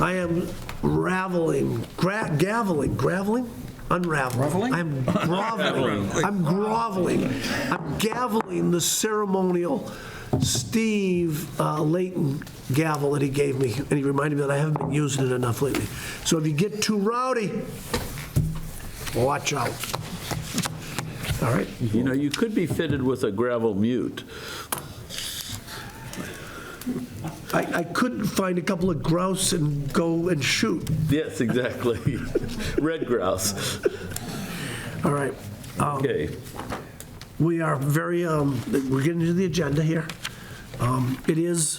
I am unraveling. I'm groveling. I'm gaveling the ceremonial Steve Layton gavel that he gave me, and he reminded me that I haven't been using it enough lately. So if you get too rowdy, watch out. All right? You know, you could be fitted with a gravel mute. I could find a couple of grouse and go and shoot. Yes, exactly. Red grouse. All right. Okay. We are very, we're getting to the agenda here. It is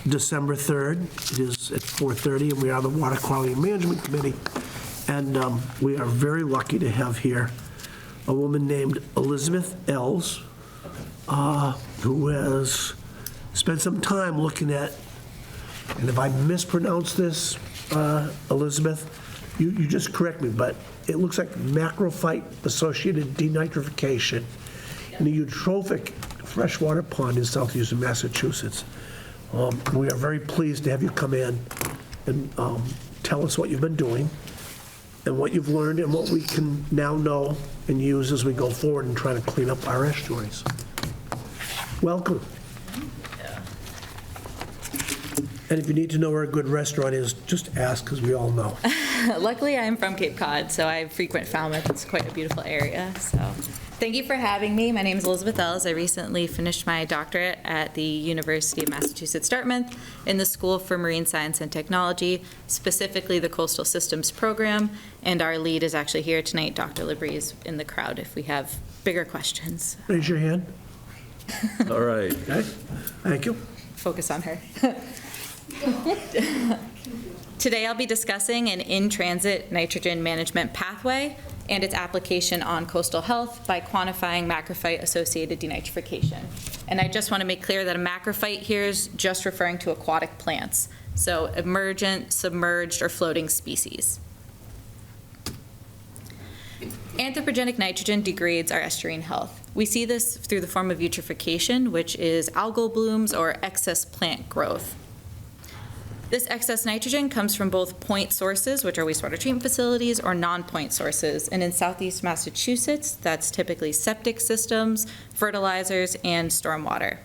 December 3rd. It is at 4:30, and we are the Water Quality Management Committee. And we are very lucky to have here a woman named Elizabeth Ells, who has spent some time looking at, and if I mispronounce this, Elizabeth, you just correct me, but it looks like macrophyte-associated denitrification in a eutrophic freshwater pond in southeastern Massachusetts. We are very pleased to have you come in and tell us what you've been doing and what you've learned and what we can now know and use as we go forward and try to clean up our estuaries. Welcome. And if you need to know where a good restaurant is, just ask, because we all know. Luckily, I'm from Cape Cod, so I frequent Falmouth. It's quite a beautiful area. So thank you for having me. My name is Elizabeth Ells. I recently finished my doctorate at the University of Massachusetts Dartmouth in the School for Marine Science and Technology, specifically the Coastal Systems Program. And our lead is actually here tonight. Dr. Labrie is in the crowd if we have bigger questions. Raise your hand. All right. Okay. Thank you. Focus on her. Today I'll be discussing an in-transit nitrogen management pathway and its application on coastal health by quantifying macrophyte-associated denitrification. And I just want to make clear that a macrophyte here is just referring to aquatic plants, so emergent, submerged, or floating species. Anthropogenic nitrogen degrades our estuarine health. We see this through the form of eutrophication, which is algal blooms or excess plant growth. This excess nitrogen comes from both point sources, which are wastewater treatment facilities, or non-point sources. And in southeast Massachusetts, that's typically septic systems, fertilizers, and stormwater.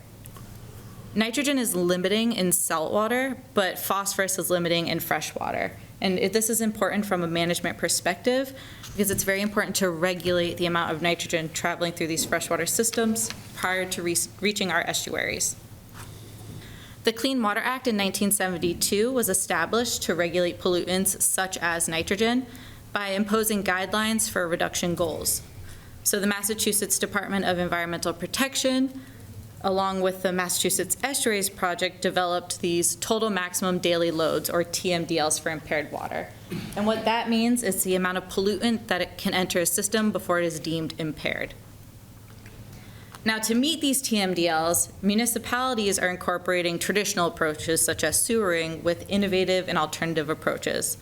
Nitrogen is limiting in saltwater, but phosphorus is limiting in freshwater. And this is important from a management perspective because it's very important to regulate the amount of nitrogen traveling through these freshwater systems prior to reaching our estuaries. The Clean Water Act in 1972 was established to regulate pollutants such as nitrogen by imposing guidelines for reduction goals. So the Massachusetts Department of Environmental Protection, along with the Massachusetts Estuaries Project, developed these total maximum daily loads, or TMDLs, for impaired water. And what that means is the amount of pollutant that it can enter a system before it is deemed impaired. Now, to meet these TMDLs, municipalities are incorporating traditional approaches such as sewering with innovative and alternative approaches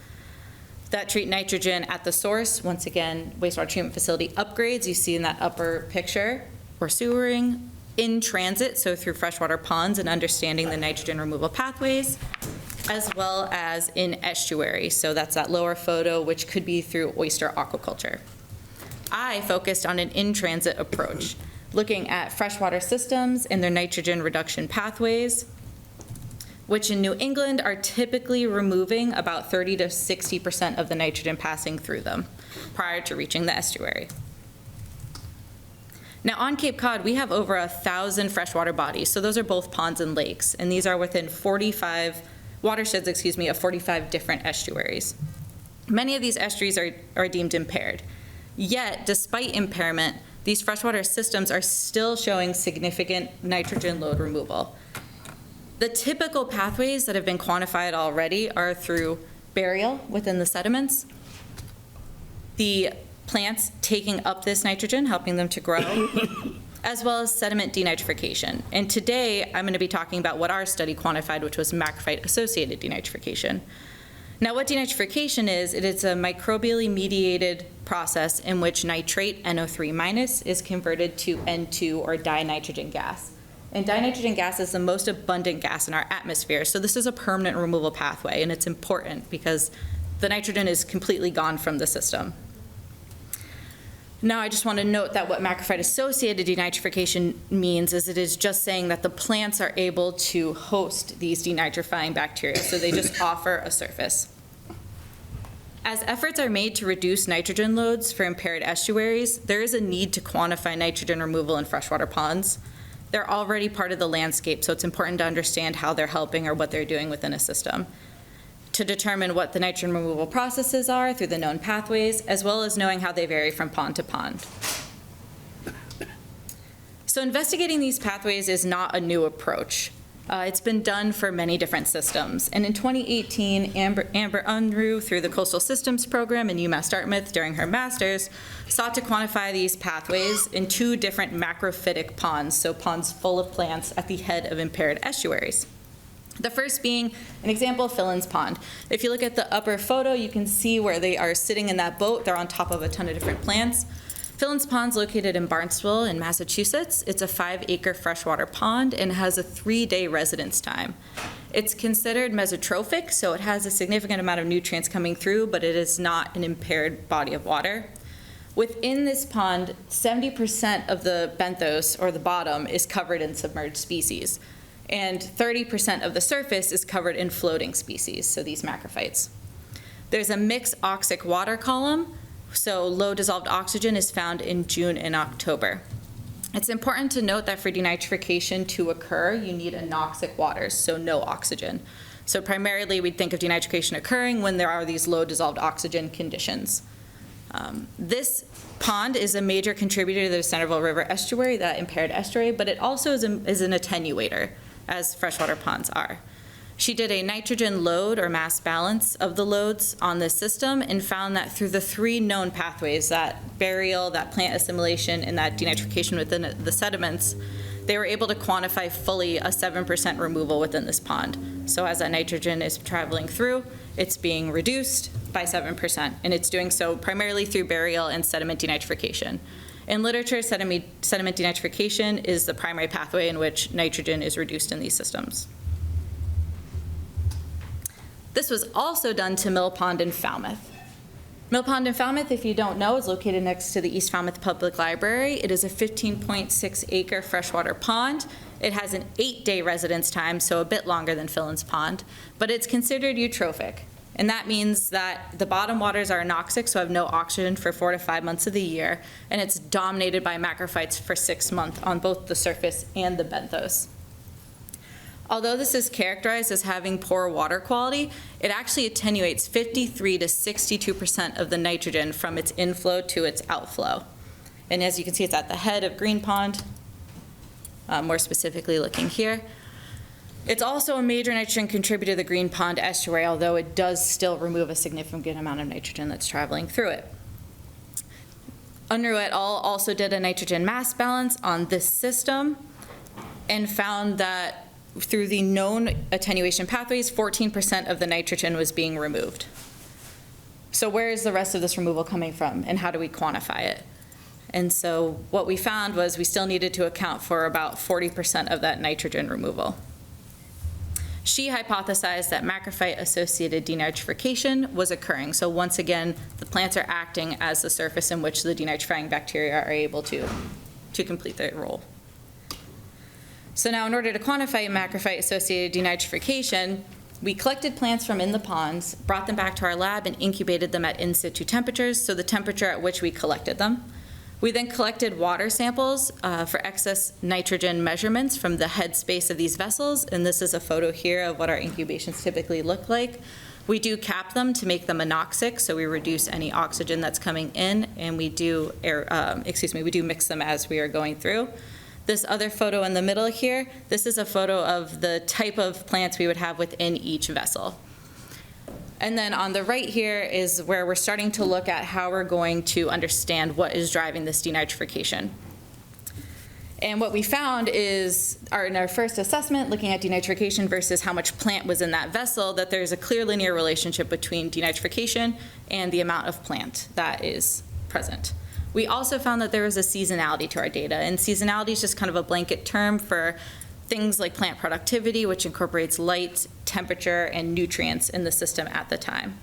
that treat nitrogen at the source. Once again, wastewater treatment facility upgrades you see in that upper picture, or sewering in transit, so through freshwater ponds and understanding the nitrogen removal pathways, as well as in estuary. So that's that lower photo, which could be through oyster aquaculture. I focused on an in-transit approach, looking at freshwater systems and their nitrogen reduction pathways, which in New England are typically removing about 30 to 60% of the nitrogen passing through them prior to reaching the estuary. Now on Cape Cod, we have over 1,000 freshwater bodies, so those are both ponds and lakes, and these are within 45 watersheds, of 45 different estuaries. Many of these estuaries are deemed impaired. Yet, despite impairment, these freshwater systems are still showing significant nitrogen load removal. The typical pathways that have been quantified already are through burial within the sediments, the plants taking up this nitrogen, helping them to grow, as well as sediment denitrification. And today, I'm going to be talking about what our study quantified, which was macrophyte-associated denitrification. Now, what denitrification is, it is a microbially mediated process in which nitrate, NO3-, is converted to N2, or dinitrogen gas. And dinitrogen gas is the most abundant gas in our atmosphere, so this is a permanent removal pathway, and it's important because the nitrogen is completely gone from the system. Now, I just want to note that what macrophyte-associated denitrification means is it is just saying that the plants are able to host these denitrifying bacteria, so they just offer a surface. As efforts are made to reduce nitrogen loads for impaired estuaries, there is a need to quantify nitrogen removal in freshwater ponds. They're already part of the landscape, so it's important to understand how they're helping or what they're doing within a system, to determine what the nitrogen removal processes are through the known pathways, as well as knowing how they vary from pond to pond. So investigating these pathways is not a new approach. It's been done for many different systems. And in 2018, Amber Unruh, through the Coastal Systems Program in UMass Dartmouth during her master's, sought to quantify these pathways in 2 different macrophytic ponds, so ponds full of plants at the head of impaired estuaries. The first being an example of Fillin's Pond. If you look at the upper photo, you can see where they are sitting in that boat. They're on top of a ton of different plants. Fillin's Pond's located in Barnstable in Massachusetts. It's a 5-acre freshwater pond and has a 3-day residence time. It's considered mesotrophic, so it has a significant amount of nutrients coming through, but it is not an impaired body of water. Within this pond, 70% of the benthos, or the bottom, is covered in submerged species, and 30% of the surface is covered in floating species, so these macrophytes. There's a mixed oxic water column, so low dissolved oxygen is found in June and October. It's important to note that for denitrification to occur, you need anoxic waters, so no oxygen. So primarily, we'd think of denitrification occurring when there are these low dissolved oxygen conditions. This pond is a major contributor to the Centerville River estuary, that impaired estuary, but it also is an attenuator, as freshwater ponds are. She did a nitrogen load or mass balance of the loads on this system and found that through the 3 known pathways, that burial, that plant assimilation, and that denitrification within the sediments, they were able to quantify fully a 7% removal within this pond. So as that nitrogen is traveling through, it's being reduced by 7%, and it's doing so primarily through burial and sediment denitrification. In literature, sediment denitrification is the primary pathway in which nitrogen is reduced in these systems. This was also done to Mill Pond in Falmouth. Mill Pond in Falmouth, if you don't know, is located next to the East Falmouth Public Library. It is a 15.6-acre freshwater pond. It has an 8-day residence time, so a bit longer than Fillin's Pond, but it's considered eutrophic. And that means that the bottom waters are anoxic, so have no oxygen for 4 to 5 months of the year, and it's dominated by macrophytes for 6 months on both the surface and the benthos. Although this is characterized as having poor water quality, it actually attenuates 53 to 62% of the nitrogen from its inflow to its outflow. And as you can see, it's at the head of Green Pond, more specifically looking here. It's also a major nitrogen contributor to the Green Pond estuary, although it does still remove a significant amount of nitrogen that's traveling through it. Unruh et al. Also did a nitrogen mass balance on this system and found that through the known attenuation pathways, 14% of the nitrogen was being removed. So where is the rest of this removal coming from, and how do we quantify it? And so what we found was we still needed to account for about 40% of that nitrogen removal. She hypothesized that macrophyte-associated denitrification was occurring. So once again, the plants are acting as the surface in which the denitrifying bacteria are able to complete their role. So now in order to quantify macrophyte-associated denitrification, we collected plants from in the ponds, brought them back to our lab, and incubated them at in situ temperatures, so the temperature at which we collected them. We then collected water samples for excess nitrogen measurements from the head space of these vessels, and this is a photo here of what our incubations typically look like. We do cap them to make them anoxic, so we reduce any oxygen that's coming in, and we do mix them as we are going through. This other photo in the middle here, this is a photo of the type of plants we would have within each vessel. And then on the right here is where we're starting to look at how we're going to understand what is driving this denitrification. And what we found is, in our first assessment, looking at denitrification versus how much plant was in that vessel, that there's a clear linear relationship between denitrification and the amount of plant that is present. We also found that there was a seasonality to our data, and seasonality is just kind of a blanket term for things like plant productivity, which incorporates light, temperature, and nutrients in the system at the time.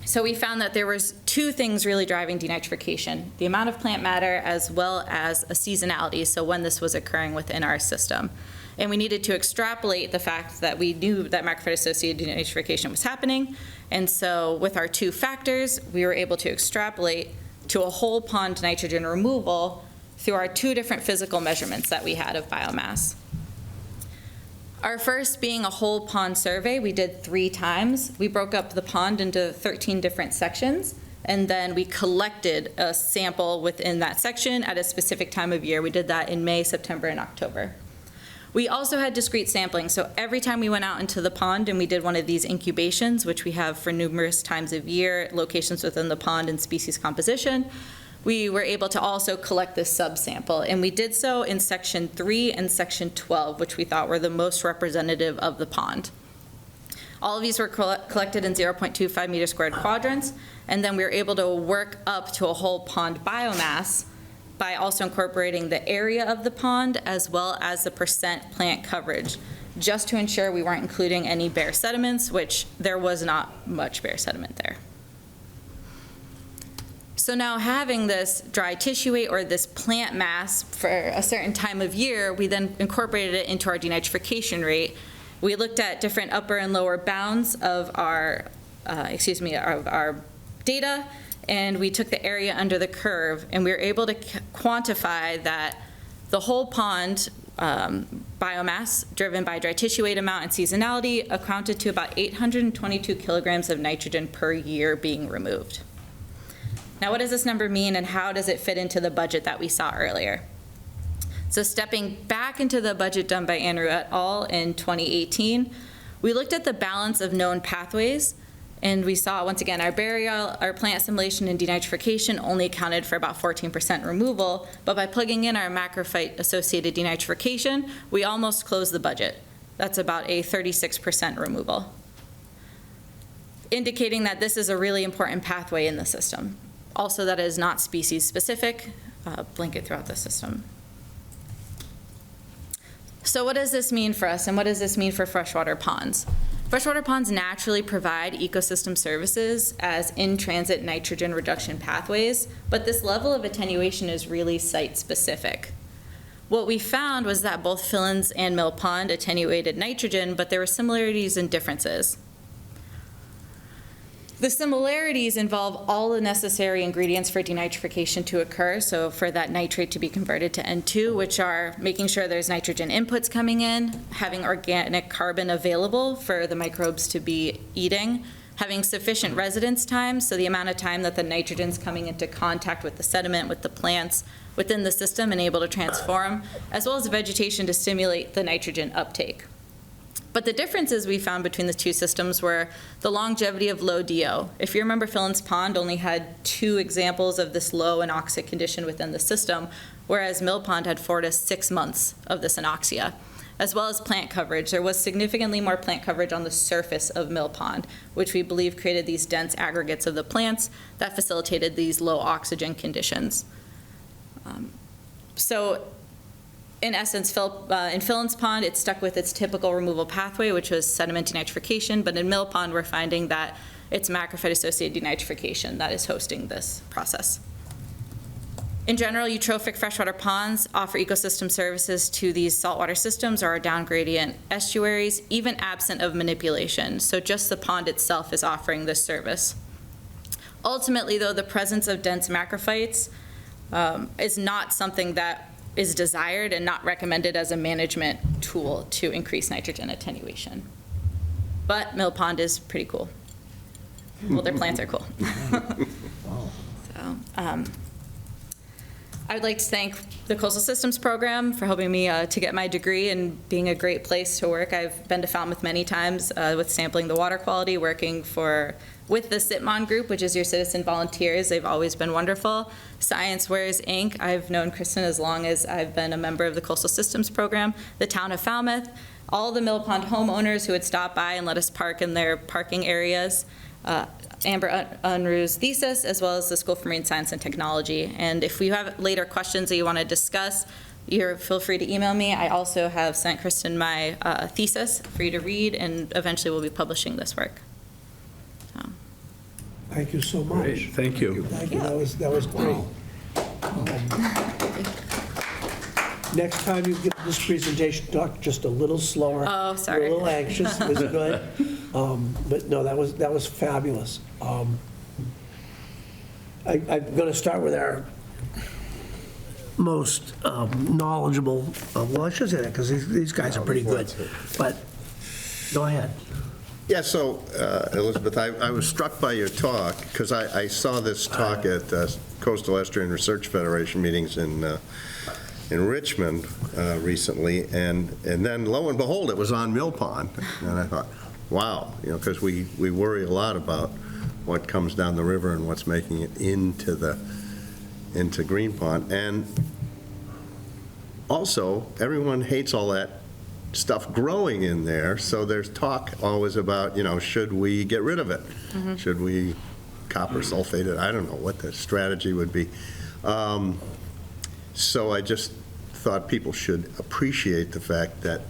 So we found that there was two things really driving denitrification: the amount of plant matter as well as a seasonality, so when this was occurring within our system. And we needed to extrapolate the fact that we knew that macrophyte-associated denitrification was happening. And so with our two factors, we were able to extrapolate to a whole pond nitrogen removal through our two different physical measurements that we had of biomass. Our first being a whole pond survey, we did 3 times. We broke up the pond into 13 different sections, and then we collected a sample within that section at a specific time of year. We did that in May, September, and October. We also had discrete sampling, so every time we went out into the pond and we did one of these incubations, which we have for numerous times of year, locations within the pond and species composition, we were able to also collect this subsample, and we did so in section 3 and section 12, which we thought were the most representative of the pond. All of these were collected in 0.25 meter squared quadrants, and then we were able to work up to a whole pond biomass by also incorporating the area of the pond as well as the % plant coverage, just to ensure we weren't including any bare sediments, which there was not much bare sediment there. So now, having this dry tissue weight or this plant mass for a certain time of year, we then incorporated it into our denitrification rate. We looked at different upper and lower bounds of our, of our data, and we took the area under the curve, and we were able to quantify that the whole pond biomass driven by dry tissue weight amount and seasonality accounted to about 822 kilograms of nitrogen per year being removed. Now, what does this number mean, and how does it fit into the budget that we saw earlier? So stepping back into the budget done by Andrew et al. In 2018, we looked at the balance of known pathways, and we saw, once again, our burial, our plant assimilation, and denitrification only accounted for about 14% removal, but by plugging in our macrophyte-associated denitrification, we almost closed the budget. That's about a 36% removal, indicating that this is a really important pathway in the system. Also, that is not species-specific, blanket throughout the system. So what does this mean for us, and what does this mean for freshwater ponds? Freshwater ponds naturally provide ecosystem services as in-transit nitrogen reduction pathways, but this level of attenuation is really site-specific. What we found was that both Fillins and Mill Pond attenuated nitrogen, but there were similarities and differences. The similarities involve all the necessary ingredients for denitrification to occur, so for that nitrate to be converted to N2, which are making sure there's nitrogen inputs coming in, having organic carbon available for the microbes to be eating, having sufficient residence time, so the amount of time that the nitrogen's coming into contact with the sediment, with the plants within the system and able to transform, as well as vegetation to stimulate the nitrogen uptake. But the differences we found between the two systems were the longevity of low DO. If you remember, Fillins Pond only had 2 examples of this low anoxic condition within the system, whereas Mill Pond had 4 to 6 months of this anoxia, as well as plant coverage. There was significantly more plant coverage on the surface of Mill Pond, which we believe created these dense aggregates of the plants that facilitated these low oxygen conditions. In essence, in Fillins Pond, it stuck with its typical removal pathway, which was sediment denitrification, but in Mill Pond, we're finding that it's macrophyte-associated denitrification that is hosting this process. In general, eutrophic freshwater ponds offer ecosystem services to these saltwater systems or our down-gradient estuaries, even absent of manipulation. So just the pond itself is offering this service. Ultimately, though, the presence of dense macrophytes is not something that is desired and not recommended as a management tool to increase nitrogen attenuation. But Mill Pond is pretty cool. Well, their plants are cool. So, I would like to thank the Coastal Systems Program for helping me to get my degree and being a great place to work. I've been to Falmouth many times with sampling the water quality, working with the SITMON group, which is your citizen volunteers. They've always been wonderful. Science Wears Inc. I've known Kristen as long as I've been a member of the Coastal Systems Program. The town of Falmouth, all the Mill Pond homeowners who would stop by and let us park in their parking areas. Amber Unruh's thesis, as well as the School for Marine Science and Technology. And if you have later questions that you want to discuss, feel free to email me. I also have sent Kristen my thesis for you to read, and eventually we'll be publishing this work. So, Thank you so much. Great, thank you. Thank you, that was great. Next time you give this presentation, talk just a little slower. Oh, sorry. You're a little anxious, it's good. But no, that was fabulous. I'm going to start with our most knowledgeable, well, I should say that, because these guys are pretty good. But, go ahead. Yeah, so, Elizabeth, I was struck by your talk, because I saw this talk at Coastal Estuarine Research Federation meetings in Richmond recently, and then lo and behold, it was on Mill Pond. And I thought, wow, because we worry a lot about what comes down the river and what's making it into Green Pond. And also, everyone hates all that stuff growing in there, so there's talk always about, should we get rid of it? Mm-hmm. Should we copper sulfate it? I don't know what the strategy would be. So I just thought people should appreciate the fact that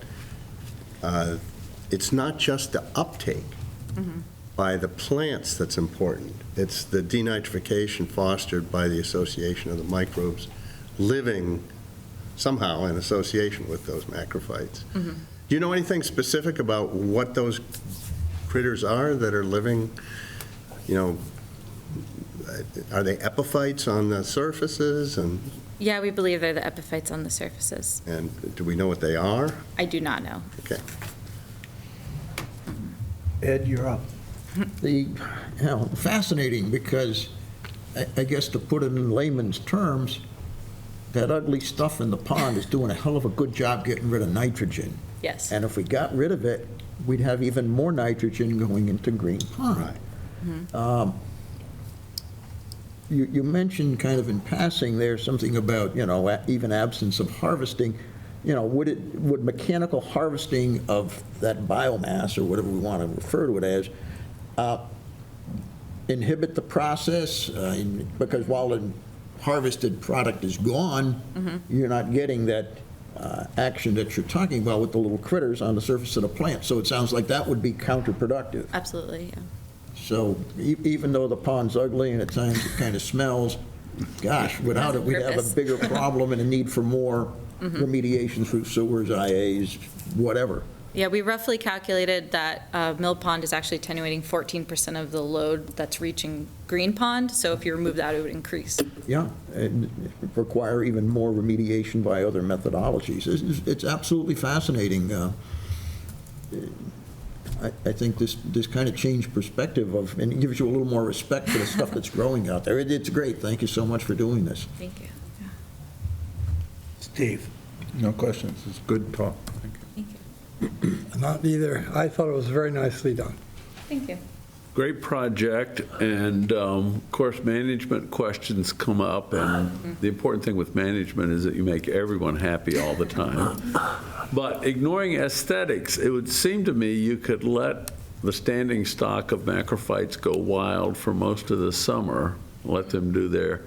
it's not just the uptake by the plants that's important. It's the denitrification fostered by the association of the microbes living somehow in association with those macrophytes. Do you know anything specific about what those critters are that are living, are they epiphytes on the surfaces? And Yeah, we believe they're the epiphytes on the surfaces. And do we know what they are? I do not know. Okay. Ed, you're up. Fascinating, because I guess to put it in layman's terms, that ugly stuff in the pond is doing a hell of a good job getting rid of nitrogen. Yes. And if we got rid of it, we'd have even more nitrogen going into Green Pond. Right. You mentioned kind of in passing there something about, even absence of harvesting. Would mechanical harvesting of that biomass, or whatever we want to refer to it as, inhibit the process? Because while the harvested product is gone, you're not getting that action that you're talking about with the little critters on the surface of the plant. So it sounds like that would be counterproductive. Absolutely, yeah. So even though the pond's ugly and at times it kind of smells, gosh, without it, we'd have a bigger problem and a need for more remediation through sewers, IAs, whatever. Yeah, we roughly calculated that Mill Pond is actually attenuating 14% of the load that's reaching Green Pond, so if you remove that, it would increase. Yeah, and require even more remediation by other methodologies. It's absolutely fascinating. I think this kind of changed perspective of, and it gives you a little more respect for the stuff that's growing out there. It's great. Thank you so much for doing this. Thank you. Yeah. Steve. No questions. It's good talk. Thank you. Thank you. Not either. I thought it was very nicely done. Thank you. Great project, and of course, management questions come up, and the important thing with management is that you make everyone happy all the time. But ignoring aesthetics, it would seem to me you could let the standing stock of macrophytes go wild for most of the summer, let them do their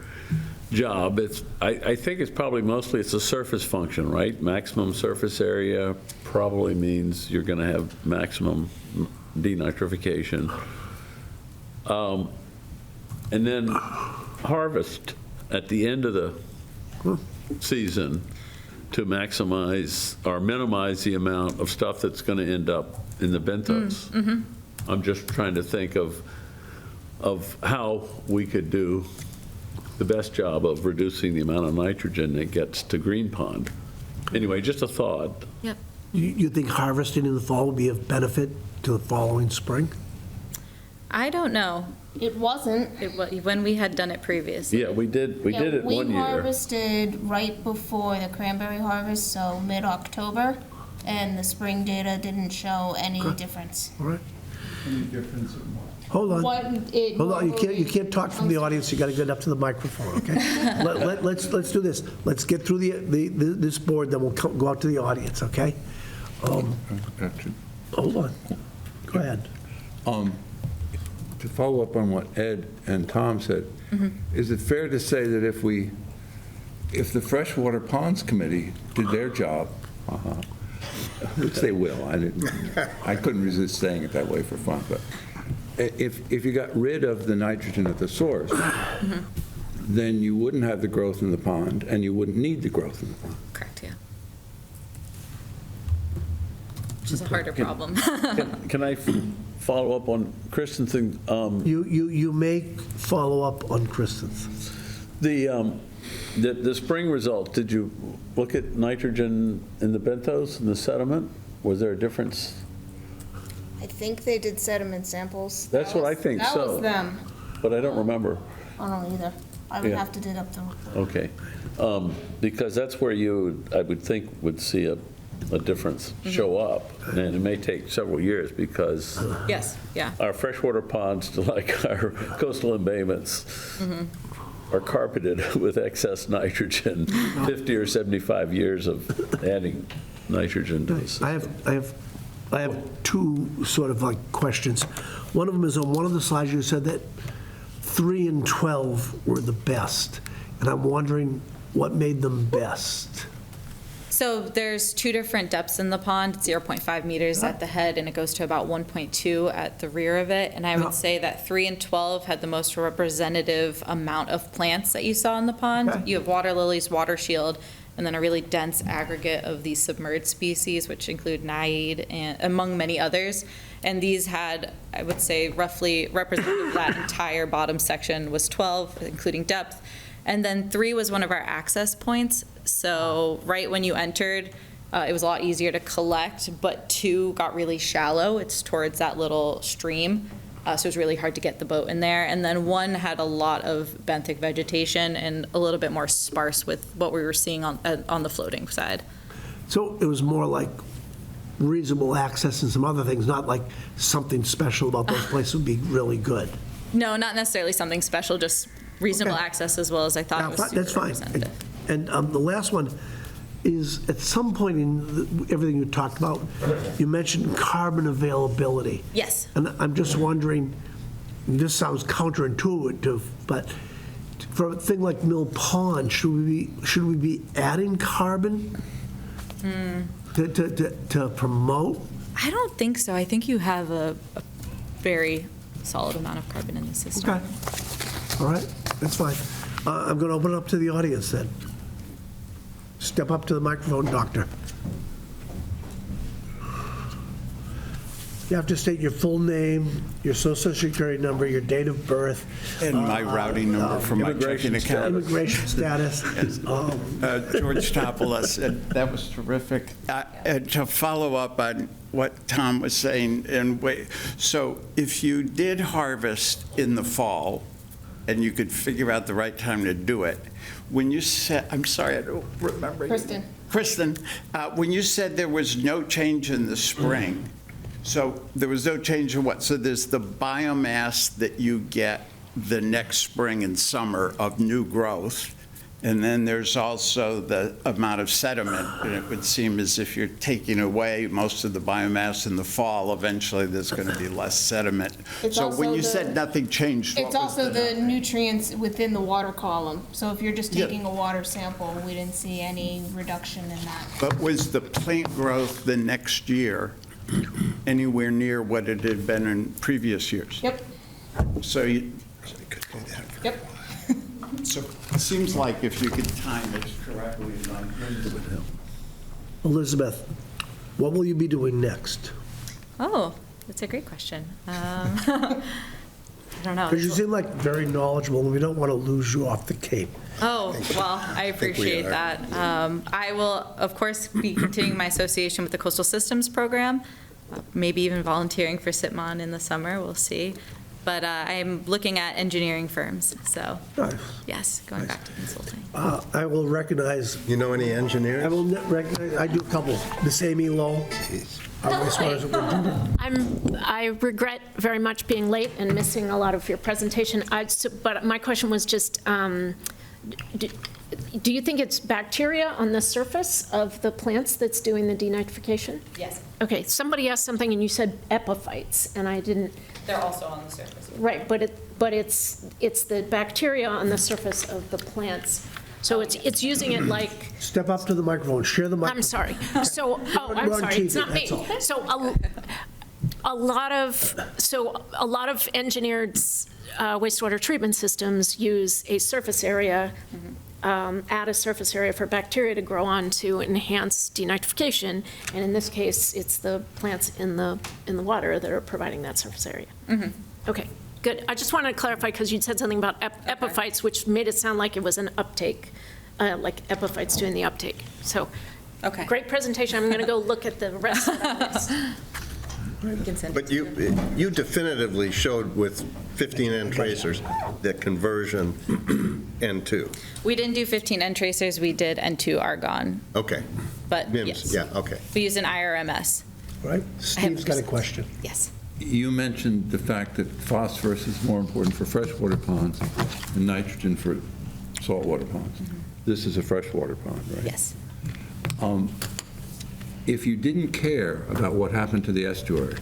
job. I think it's probably mostly it's a surface function, right? Maximum surface area probably means you're going to have maximum denitrification. And then harvest at the end of the season to maximize or minimize the amount of stuff that's going to end up in the benthos. I'm just trying to think of how we could do the best job of reducing the amount of nitrogen that gets to Green Pond. Anyway, just a thought. Yep. You think harvesting in the fall would be of benefit to the following spring? I don't know It wasn't. when we had done it previously. Yeah, we did it one We year. harvested right before the cranberry harvest, so mid-October, and the spring data didn't show any difference. All right. Any difference in what? Hold on. It Hold on, you normally- can't talk from the audience, you gotta get up to the microphone, okay? Let's do this. Let's get through this board, then we'll go out to the audience, okay? Hold on, go ahead. To follow up on what Ed and Tom said, is it fair to say that if the Freshwater Ponds Committee did their job, which they will, I couldn't resist saying it that way for fun, but if you got rid of the nitrogen at the source, then you wouldn't have the growth in the pond, and you wouldn't need the growth in the pond. Correct, yeah. Which is a harder problem. Can I follow up on Kristensen? You may follow up on Kristensen's. The spring result, did you look at nitrogen in the benthos and the sediment? Was there a difference? I think they did sediment samples. That's what I think, That so. was them. But I don't remember. I don't either. I would Yeah. have to dig up the report. Okay. Because that's where I would think, would see a difference show up. And it may take several years because Yes, yeah. our freshwater ponds, like our coastal embayments, are carpeted with excess nitrogen, 50 or 75 years of adding nitrogen to the system. I have two sort of like questions. One of them is on one of the slides you said that 3 and 12 were the best, and I'm wondering what made them best. So there's two different depths in the pond, 0.5 meters at the head, and it goes to about 1.2 at the rear of it. And I would say that 3 and 12 had the most representative amount of plants that you saw in the pond. Okay. You have water lilies, water shield, and then a really dense aggregate of these submerged species, which include naiad and among many others. And these had, I would say, roughly represented that entire bottom section was 12, including depth. And then 3 was one of our access points. So right when you entered, it was a lot easier to collect, but 2 got really shallow. It's towards that little stream. So it was really hard to get the boat in there. And then 1 had a lot of benthic vegetation and a little bit more sparse with what we were seeing on the floating side. So it was more like reasonable access and some other things, not like something special about those places would be really good. No, not necessarily something special, just reasonable Okay. access as well as I thought it was super That's fine. representative. And the last one is, at some point in everything you talked about, you mentioned carbon availability. Yes. And I'm just wondering, this sounds counterintuitive, but for a thing like Mill Pond, should we be adding carbon to promote? I don't think so. I think you have a very solid amount of carbon in the system. Okay. All right, that's fine. I'm going to open it up to the audience then. Step up to the microphone, doctor. You have to state your full name, your social security number, your date of birth. And my routing number from my checking account. Immigration status. George Topoulos, and that was terrific. To follow up on what Tom was saying, so if you did harvest in the fall, and you could figure out the right time to do it, when you said, I'm sorry, I don't remember. Kristen, when you said there was no change in the spring, so there was no change in what? So there's the biomass that you get the next spring and summer of new growth, and then there's also the amount of sediment, and it would seem as if you're taking away most of the biomass in the fall, eventually there's going to be less sediment. It's So when also you the- said nothing changed, what It's was also the nutrients within the water column. So if you're just Yeah. taking a water sample, we didn't see any reduction in that. But was the plant growth the next year anywhere near what it had been in previous years? Yep, So you, yep. so it seems like if you could time it correctly, Elizabeth, what will you be doing next? Oh, that's a great question. I don't know. Because you seem like very knowledgeable, and we don't want to lose you off the Cape. Oh, well, I appreciate that. I will, of course, be continuing my association with the Coastal Systems Program, maybe even volunteering for SITMON in the summer, we'll see. But I'm looking at engineering firms, so, Nice. yes, going back to consulting. I will recognize, You know any engineers? I will recognize, I do a couple. Miss Amy Lowe, our wastewater superintendent. I regret very much being late and missing a lot of your presentation. But my question was just, do you think it's bacteria on the surface of the plants that's doing the denitrification? Yes, Okay, somebody asked something and you said epiphytes, and I didn't, they're also on the surface. right, but it's the bacteria on the surface of the plants. So it's using it like, Step up to the microphone, share the microphone. I'm sorry. So, I'm We're on sorry, it's TV, not me. that's all. So a lot of engineered wastewater treatment systems use a surface area, add a surface area for bacteria to grow on to enhance denitrification. And in this case, it's the plants in the water that are providing that surface area. Okay, good. I just wanted to clarify because you'd said something about epiphytes, which made it sound like it was an uptake, like epiphytes doing the uptake. So, Okay. great presentation. I'm going to go look at the rest of the list. You can send But you definitively showed with 15N tracers that conversion N2. We didn't do 15N tracers, we did N2 argon, Okay. but MIMS, yes. yeah, okay. We used an IRMS, Right? Steve's got a question. yes. You mentioned the fact that phosphorus is more important for freshwater ponds and nitrogen for saltwater ponds. This is a freshwater pond, right? Yes. If you didn't care about what happened to the estuary,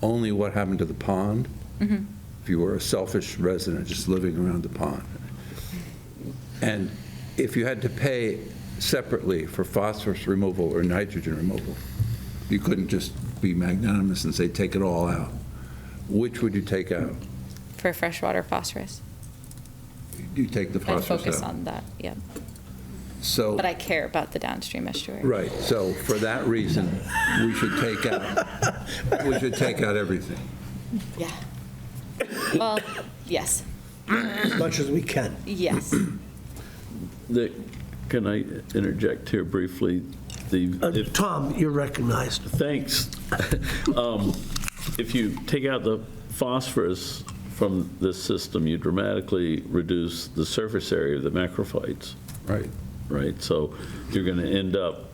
only what happened to the pond, if you were a selfish resident just living around the pond, and if you had to pay separately for phosphorus removal or nitrogen removal, you couldn't just be magnanimous and say, take it all out. Which would you take out? For freshwater phosphorus. You take the I'd phosphorus focus out. on that, yeah. So. But I care about the downstream estuary. Right, so for that reason, we should take out everything. Yeah. Well, yes, As much as we can. yes. Can I interject here briefly? If- Tom, you're recognized. Thanks. If you take out the phosphorus from this system, you dramatically reduce the surface area of the macrophytes. Right, so you're going to end up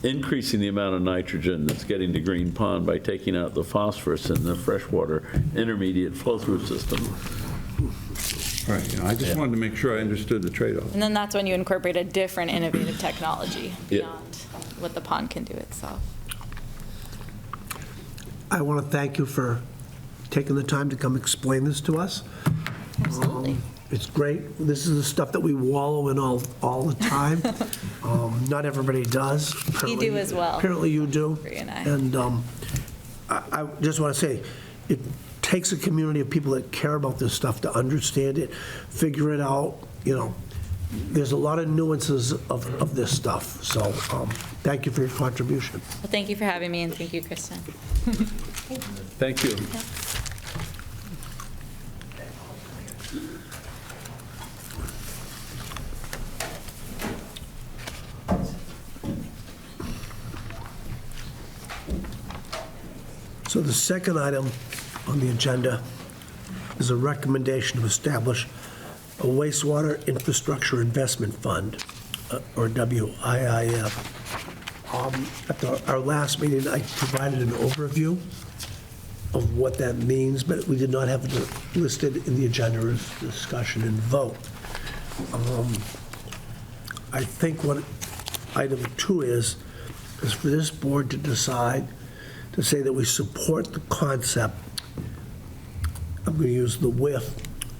increasing the amount of nitrogen that's getting to Green Pond by taking out the phosphorus in the freshwater intermediate flow-through system. Right, I just wanted to make sure I understood the trade-off. And then that's when you incorporate a different innovative technology Yeah. beyond what the pond can do itself. I want to thank you for taking the time to come explain this to us. Absolutely. It's great. This is the stuff that we wallow in all the time. Not everybody does. You do as well. Apparently you do. Bree and I. And I just want to say, it takes a community of people that care about this stuff to understand it, figure it out, There's a lot of nuances of this stuff. So thank you for your contribution. Well, thank you for having me, and thank you, Kristen. Thank you. So the second item on the agenda is a recommendation to establish a wastewater infrastructure investment fund, or WIIF. At our last meeting, I provided an overview of what that means, but we did not have it listed in the agenda as discussion and vote. I think what item 2 is for this board to decide to say that we support the concept. I'm going to use the whiff.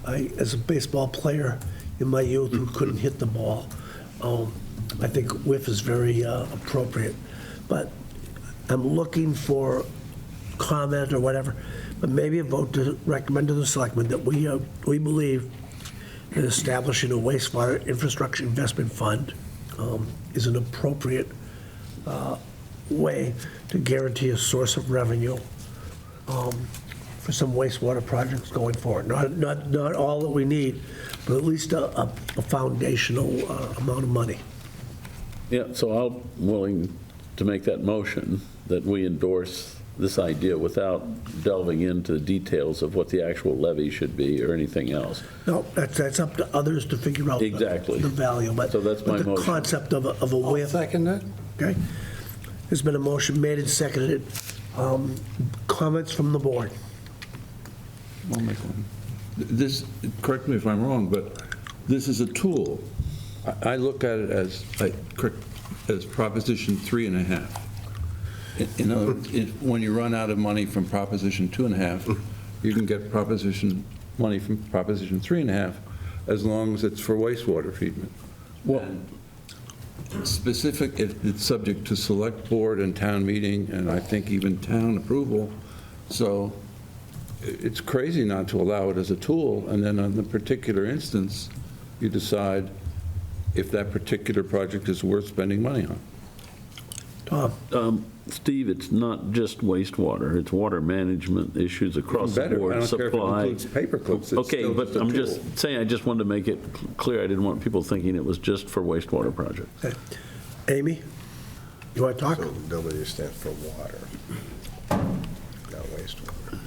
As a baseball player in my youth who couldn't hit the ball, I think whiff is very appropriate. But I'm looking for comment or whatever, but maybe a vote to recommend to the selectmen that we believe that establishing a wastewater infrastructure investment fund is an appropriate way to guarantee a source of revenue for some wastewater projects going forward. Not all that we need, but at least a foundational amount of money. Yeah, so I'm willing to make that motion that we endorse this idea without delving into the details of what the actual levy should be or anything else. No, that's up to others to figure out Exactly. the value. But, So that's my but the motion. concept of a I'll whiff. second that. Okay. There's been a motion made and seconded. Comments from the board? I'll make one. This, correct me if I'm wrong, but this is a tool. I look at it as, as Proposition 3.5. In other words, when you run out of money from Proposition 2.5, you can get money from Proposition 3.5, as long as it's for wastewater treatment. Well, Specific, it's subject to select board and town meeting, and I think even town approval. So it's crazy not to allow it as a tool, and then on the particular instance, you decide if that particular project is worth spending money on. Tom? Steve, it's not just wastewater, it's water management issues across the Better. board. I don't care if it Supply. includes paper clips. It's Okay, still but a I'm tool. just saying, I just wanted to make it clear, I didn't want people thinking it was just for wastewater projects. Okay. Amy, you want to talk? So W stands for water, not wastewater.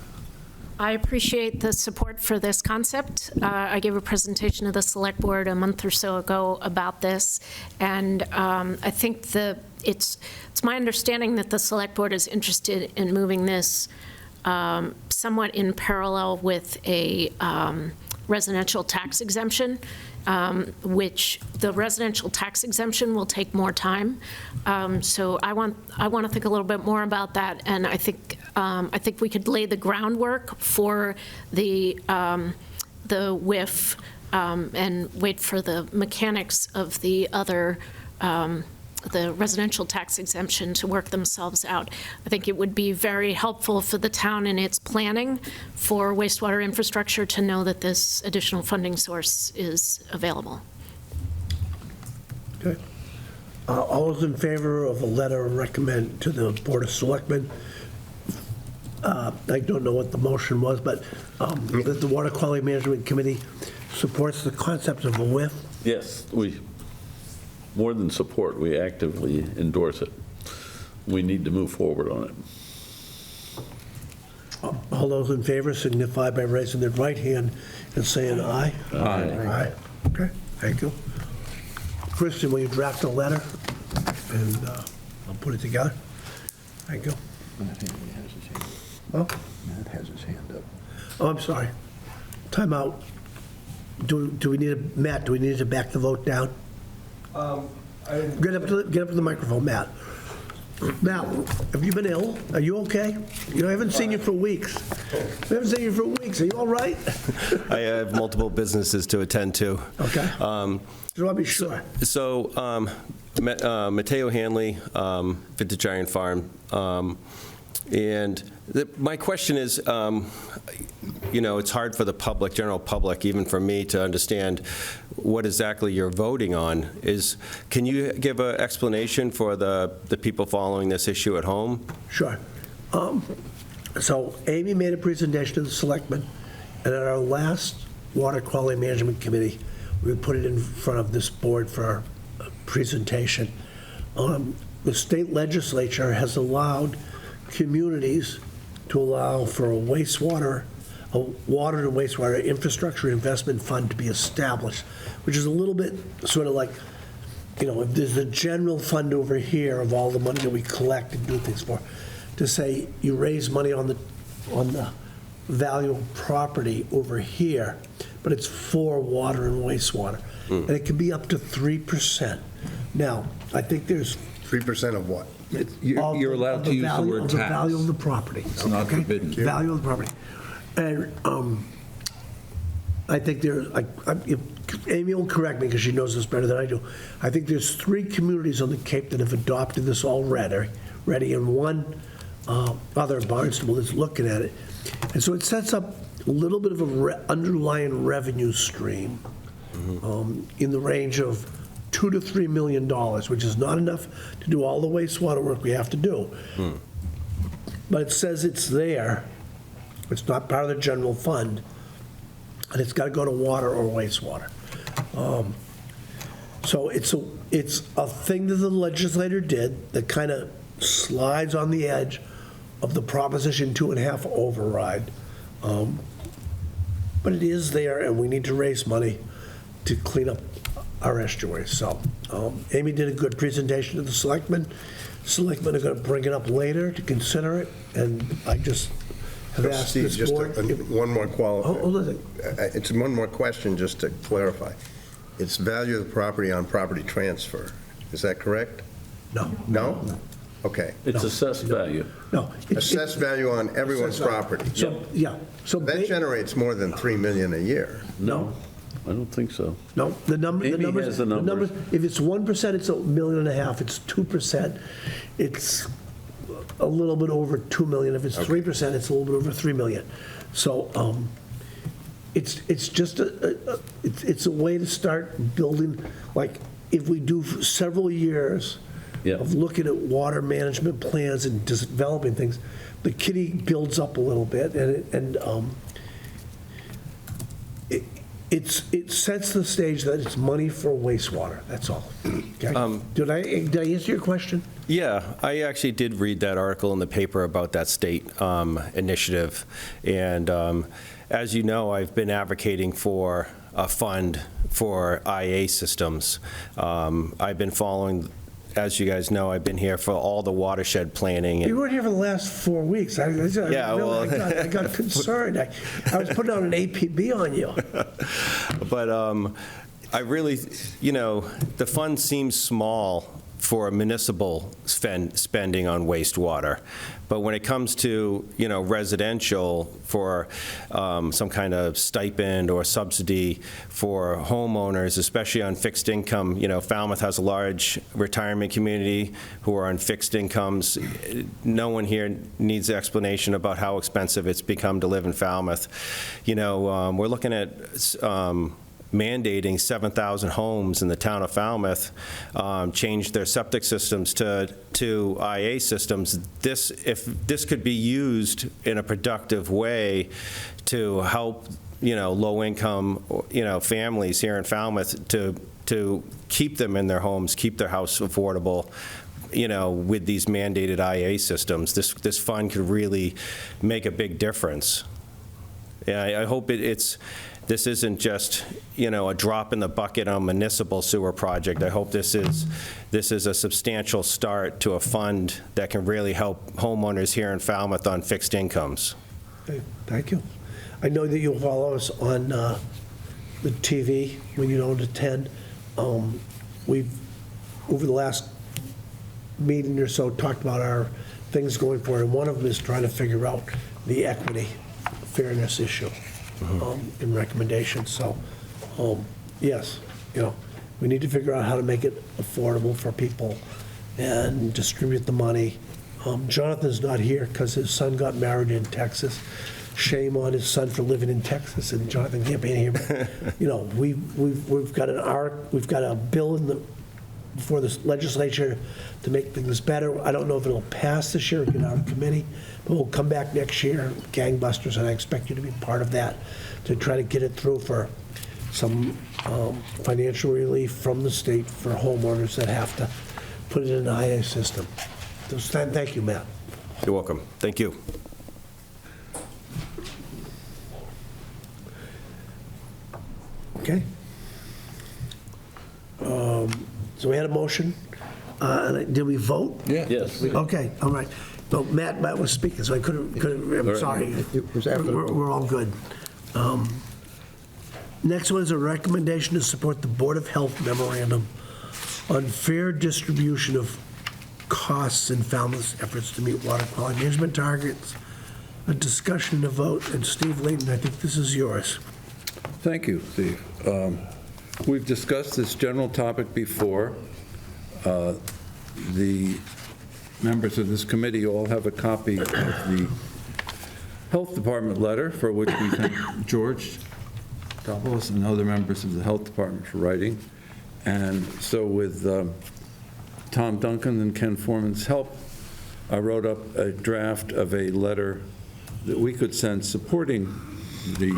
I appreciate the support for this concept. I gave a presentation to the Select Board a month or so ago about this, and I think it's my understanding that the Select Board is interested in moving this somewhat in parallel with a residential tax exemption, which the residential tax exemption will take more time. So I want to think a little bit more about that, and I think we could lay the groundwork for the WIF and wait for the mechanics of the other the residential tax exemption to work themselves out. I think it would be very helpful for the town in its planning for wastewater infrastructure to know that this additional funding source is available. Okay. All those in favor of the letter recommend to the Board of Selectmen? I don't know what the motion was, but that the Water Quality Management Committee supports the concept of a WIF? Yes, we, more than support, we actively endorse it. We need to move forward on it. All those in favor signify by raising their right hand and saying aye. Aye. Aye. Okay, thank you. Kristen, will you draft a letter? And I'll put it together. Thank you. Oh, Matt has his hand up. oh, I'm sorry. Time out. Do we need Matt, do we need to back the vote down? Get up to the microphone, Matt. Matt, have you been ill? Are you okay? I haven't seen you for weeks. We haven't seen you for weeks. Are you all right? I have multiple businesses to attend to. Okay. Just want to be sure. So, Mateo Hanley, Vintage Iron Farm, and my question is, it's hard for the public, general public, even for me, to understand what exactly you're voting on. Can you give an explanation for the people following this issue at home? Sure. So Amy made a presentation to the selectmen, and at our last Water Quality Management Committee, we put it in front of this board for a presentation. The state legislature has allowed communities to allow for a water to wastewater infrastructure investment fund to be established, which is a little bit sort of like, if there's a general fund over here of all the money that we collect and do things for, to say you raise money on the value of property over here, but it's for water and wastewater. And it can be up to 3%. Now, I think there's 3% of what? You're allowed to use the word The tax. value of the property. It's not okay? forbidden. Value of the property. And I think Amy will correct me because she knows this better than I do. I think there's 3 communities on the Cape that have adopted this already, and one other, Barnstable, is looking at it. And so it sets up a little bit of an underlying revenue stream in the range of $2 to $3 million, which is not enough to do all the wastewater work we have to do. But it says it's there. It's not part of the general fund, and it's got to go to water or wastewater. So it's a thing that the legislator did that kind of slides on the edge of the Proposition 2.5 override. But it is there, and we need to raise money to clean up our estuaries. So Amy did a good presentation to the selectmen. Selectmen are going to bring it up later to consider it, and I just have asked Steve, this just board. one more Hold on a second. It's one more question just to clarify. It's value of the property on property transfer. Is that correct? No, No? Okay. It's assessed value. no. Assessed value on everyone's property. So, yeah, so. That generates more than 3 million a year. No, I don't think so. No, the Amy numbers. has the numbers. If it's 1%, it's $1.5 million. If it's 2%, it's a little bit over 2 million. If it's 3%, it's a little bit over 3 million. So, it's just it's a way to start building, like, if we do several years Yeah. of looking at water management plans and developing things, the kitty builds up a little bit, and it sets the stage that it's money for wastewater, that's all. Okay? Did I answer your question? Yeah, I actually did read that article in the paper about that state initiative. And as you know, I've been advocating for a fund for IA systems. I've been following, as you guys know, I've been here for all the watershed planning. You weren't here for the last 4 weeks. I got concerned. I was putting out an APB on you. But I really, the fund seems small for municipal spending on wastewater. But when it comes to, residential for some kind of stipend or subsidy for homeowners, especially on fixed income, Falmouth has a large retirement community who are on fixed incomes. No one here needs explanation about how expensive it's become to live in Falmouth. We're looking at mandating 7,000 homes in the town of Falmouth change their septic systems to IA systems. If this could be used in a productive way to help, low-income, families here in Falmouth to keep them in their homes, keep their house affordable, with these mandated IA systems, this fund could really make a big difference. Yeah, I hope this isn't just, a drop in the bucket on a municipal sewer project. I hope this is a substantial start to a fund that can really help homeowners here in Falmouth on fixed incomes. Okay, thank you. I know that you'll follow us on the TV when you don't attend. We've, over the last meeting or so, talked about our things going forward, and one of them is trying to figure out the equity, fairness issue. In recommendations. So, yes, we need to figure out how to make it affordable for people and distribute the money. Jonathan's not here because his son got married in Texas. Shame on his son for living in Texas, and Jonathan can't be here. But, we've got a bill before the legislature to make things better. I don't know if it'll pass this year or get out of committee, but we'll come back next year, gangbusters, and I expect you to be part of that to try to get it through for some financial relief from the state for homeowners that have to put it in an IA system. So thank you, Matt. You're welcome. Thank you. Okay. So we had a motion. Did we vote? Yeah. Yes. Okay, all right. No, Matt was speaking, so I couldn't, I'm right. sorry. It was after the vote. We're all good. Next one is a recommendation to support the Board of Health memorandum on fair distribution of costs in Falmouth's efforts to meet water quality management targets. A discussion and a vote, and Steve Layton, I think this is yours. Thank you, Steve. We've discussed this general topic before. The members of this committee all have a copy of the Health Department letter, for which we thank George Topoulos and other members of the Health Department for writing. And so with Tom Duncan and Ken Foreman's help, I wrote up a draft of a letter that we could send supporting the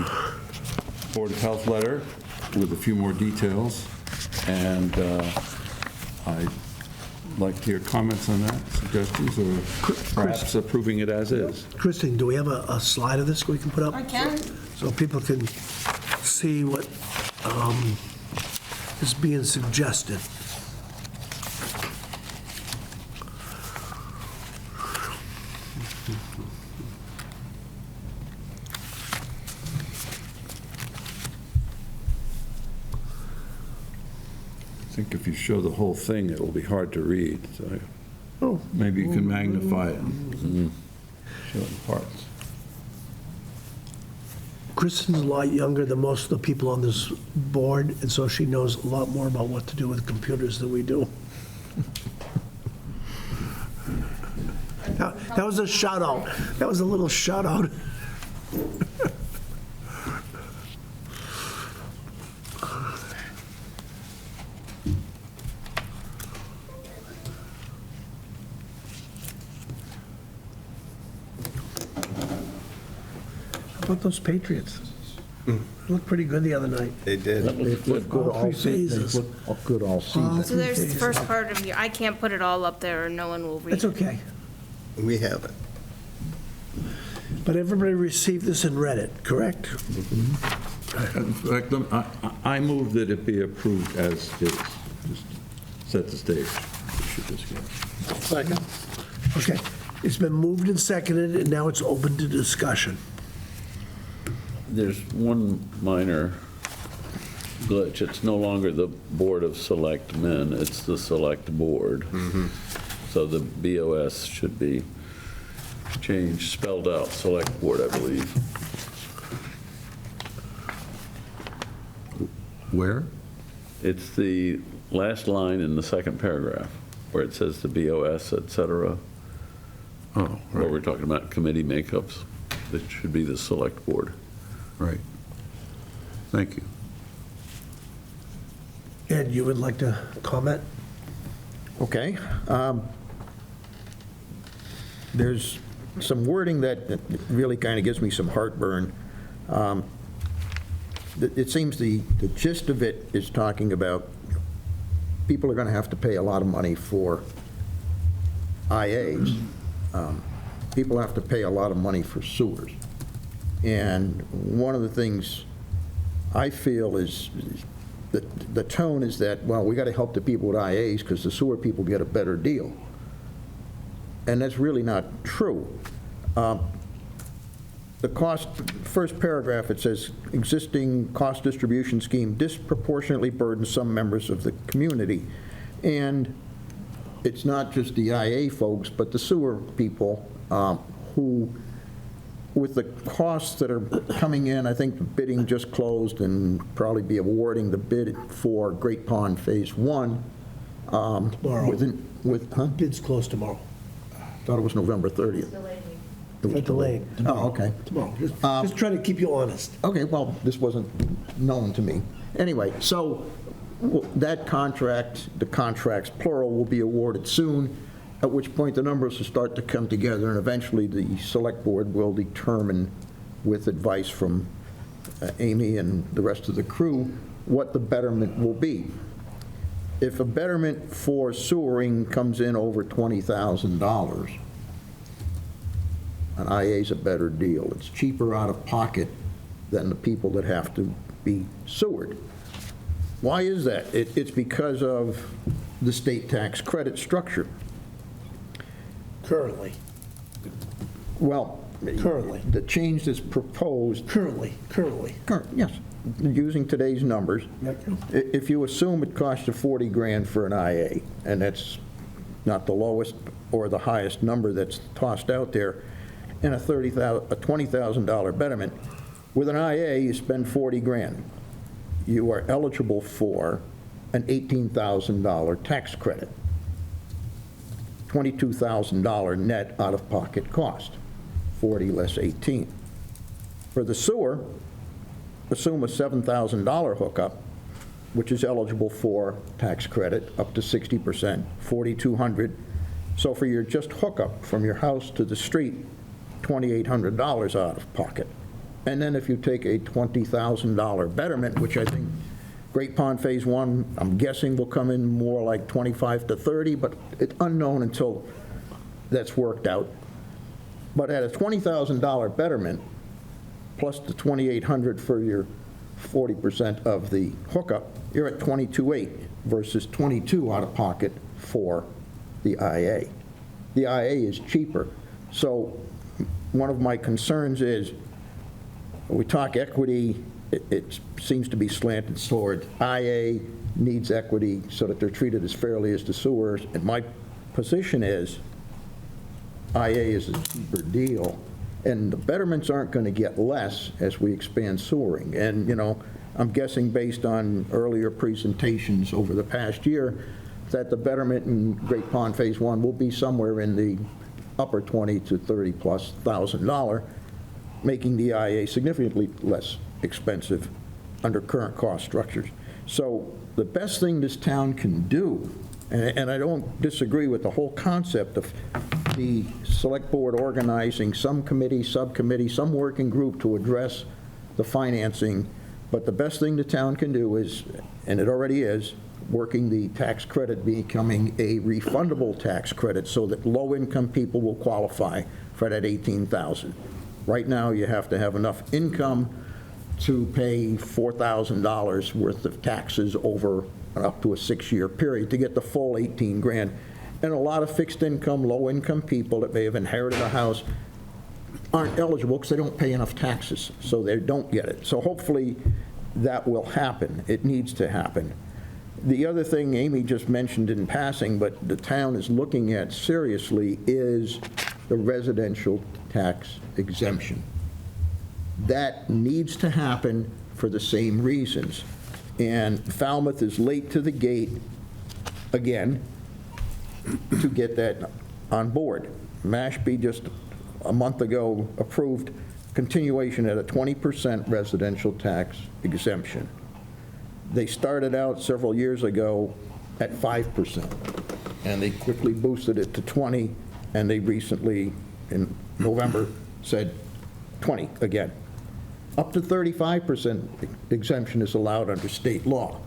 Board of Health letter with a few more details. And I'd like to hear comments on that, suggestions, or perhaps approving it as is. Christine, do we have a slide of this we can put up? I can. So people can see what is being suggested. think if you show the whole thing, it'll be hard to read, so Oh. maybe you can magnify it and show it in parts. Kristen's a lot younger than most of the people on this board, and so she knows a lot more about what to do with computers than we do. That was a shout out. That was a little shout out. How about those Patriots? They looked pretty good the other night. They did. They've looked good All three all season. phases. They've looked good all season. So there's the first part of you, I can't put it all up there or no one will read That's it. okay. We have it. But everybody received this and read it, correct? In fact, I move that it be approved as is, just set the stage. We should just go. Second. Okay, it's been moved and seconded, and now it's open to discussion. There's one minor glitch. It's no longer the Board of Selectmen, it's the Select Board. So the BOS should be changed, spelled out, Select Board, I believe. Where? It's the last line in the second paragraph, where it says the BOS, et cetera, Oh, where right, we're talking about committee makeups. That should be the Select Board. right. Thank you. Ed, you would like to comment? Okay. There's some wording that really kind of gives me some heartburn. It seems the gist of it is talking about people are going to have to pay a lot of money for IAs. People have to pay a lot of money for sewers. And one of the things I feel is that the tone is that, well, we got to help the people with IAs because the sewer people get a better deal. And that's really not true. The cost, first paragraph, it says, existing cost distribution scheme disproportionately burdens some members of the community. And it's not just the IA folks, but the sewer people who, with the costs that are coming in, I think the bidding just closed and probably be awarding the bid for Great Pond Phase 1. Tomorrow. Huh? Bid's closed tomorrow. Thought it was November 30th. It's delayed. Oh, okay. Tomorrow. Just trying to keep you honest. Okay, well, this wasn't known to me. Anyway, so that contract, the contracts plural, will be awarded soon, at which point the numbers will start to come together, and eventually the Select Board will determine, with advice from Amy and the rest of the crew, what the betterment will be. If a betterment for sewering comes in over $20,000, an IA is a better deal. It's cheaper out of pocket than the people that have to be sewered. Why is that? It's because of the state tax credit structure. Currently. Well, Currently. the change that's proposed, Currently. yes, using today's numbers, Yep. if you assume it costs you 40 grand for an IA, and that's not the lowest or the highest number that's tossed out there, and a $20,000 betterment, with an IA, you spend 40 grand. You are eligible for an $18,000 tax credit, $22,000 net out-of-pocket cost, 40 less 18. For the sewer, assume a $7,000 hookup, which is eligible for tax credit up to 60%, $4,200. So for your just hookup from your house to the street, $2,800 out of pocket. And then if you take a $20,000 betterment, which I think Great Pond Phase 1, I'm guessing will come in more like 25 to 30, but it's unknown until that's worked out. But at a $20,000 betterment, plus the $2,800 for your 40% of the hookup, you're at $22,800 versus $22,000 out of pocket for the IA. The IA is cheaper. So one of my concerns is, we talk equity it seems to be slanted toward IA needs equity so that they're treated as fairly as the sewers. And my position is IA is a cheaper deal, and the betterments aren't going to get less as we expand sewering. And, you know, I'm guessing based on earlier presentations over the past year that the betterment in Great Pond Phase 1 will be somewhere in the upper 20 to 30+ thousand dollar, making the IA significantly less expensive under current cost structures. So the best thing this town can do, and I don't disagree with the whole concept of the select board organizing some committee, subcommittee, some working group to address the financing, but the best thing the town can do is, and it already is, working the tax credit becoming a refundable tax credit so that low-income people will qualify for that $18,000. Right now, you have to have enough income to pay $4,000 worth of taxes over up to a 6-year period to get the full 18 grand. And a lot of fixed income, low-income people that may have inherited a house aren't eligible because they don't pay enough taxes, so they don't get it. So hopefully that will happen. It needs to happen. The other thing Amy just mentioned in passing, but the town is looking at seriously, is the residential tax exemption. That needs to happen for the same reasons. And Falmouth is late to the gate, again, to get that on board. Mashpee just a month ago approved continuation at a 20% residential tax exemption. They started out several years ago at 5%, and they quickly boosted it to 20, and they recently, in November, said 20 again. Up to 35% exemption is allowed under state law.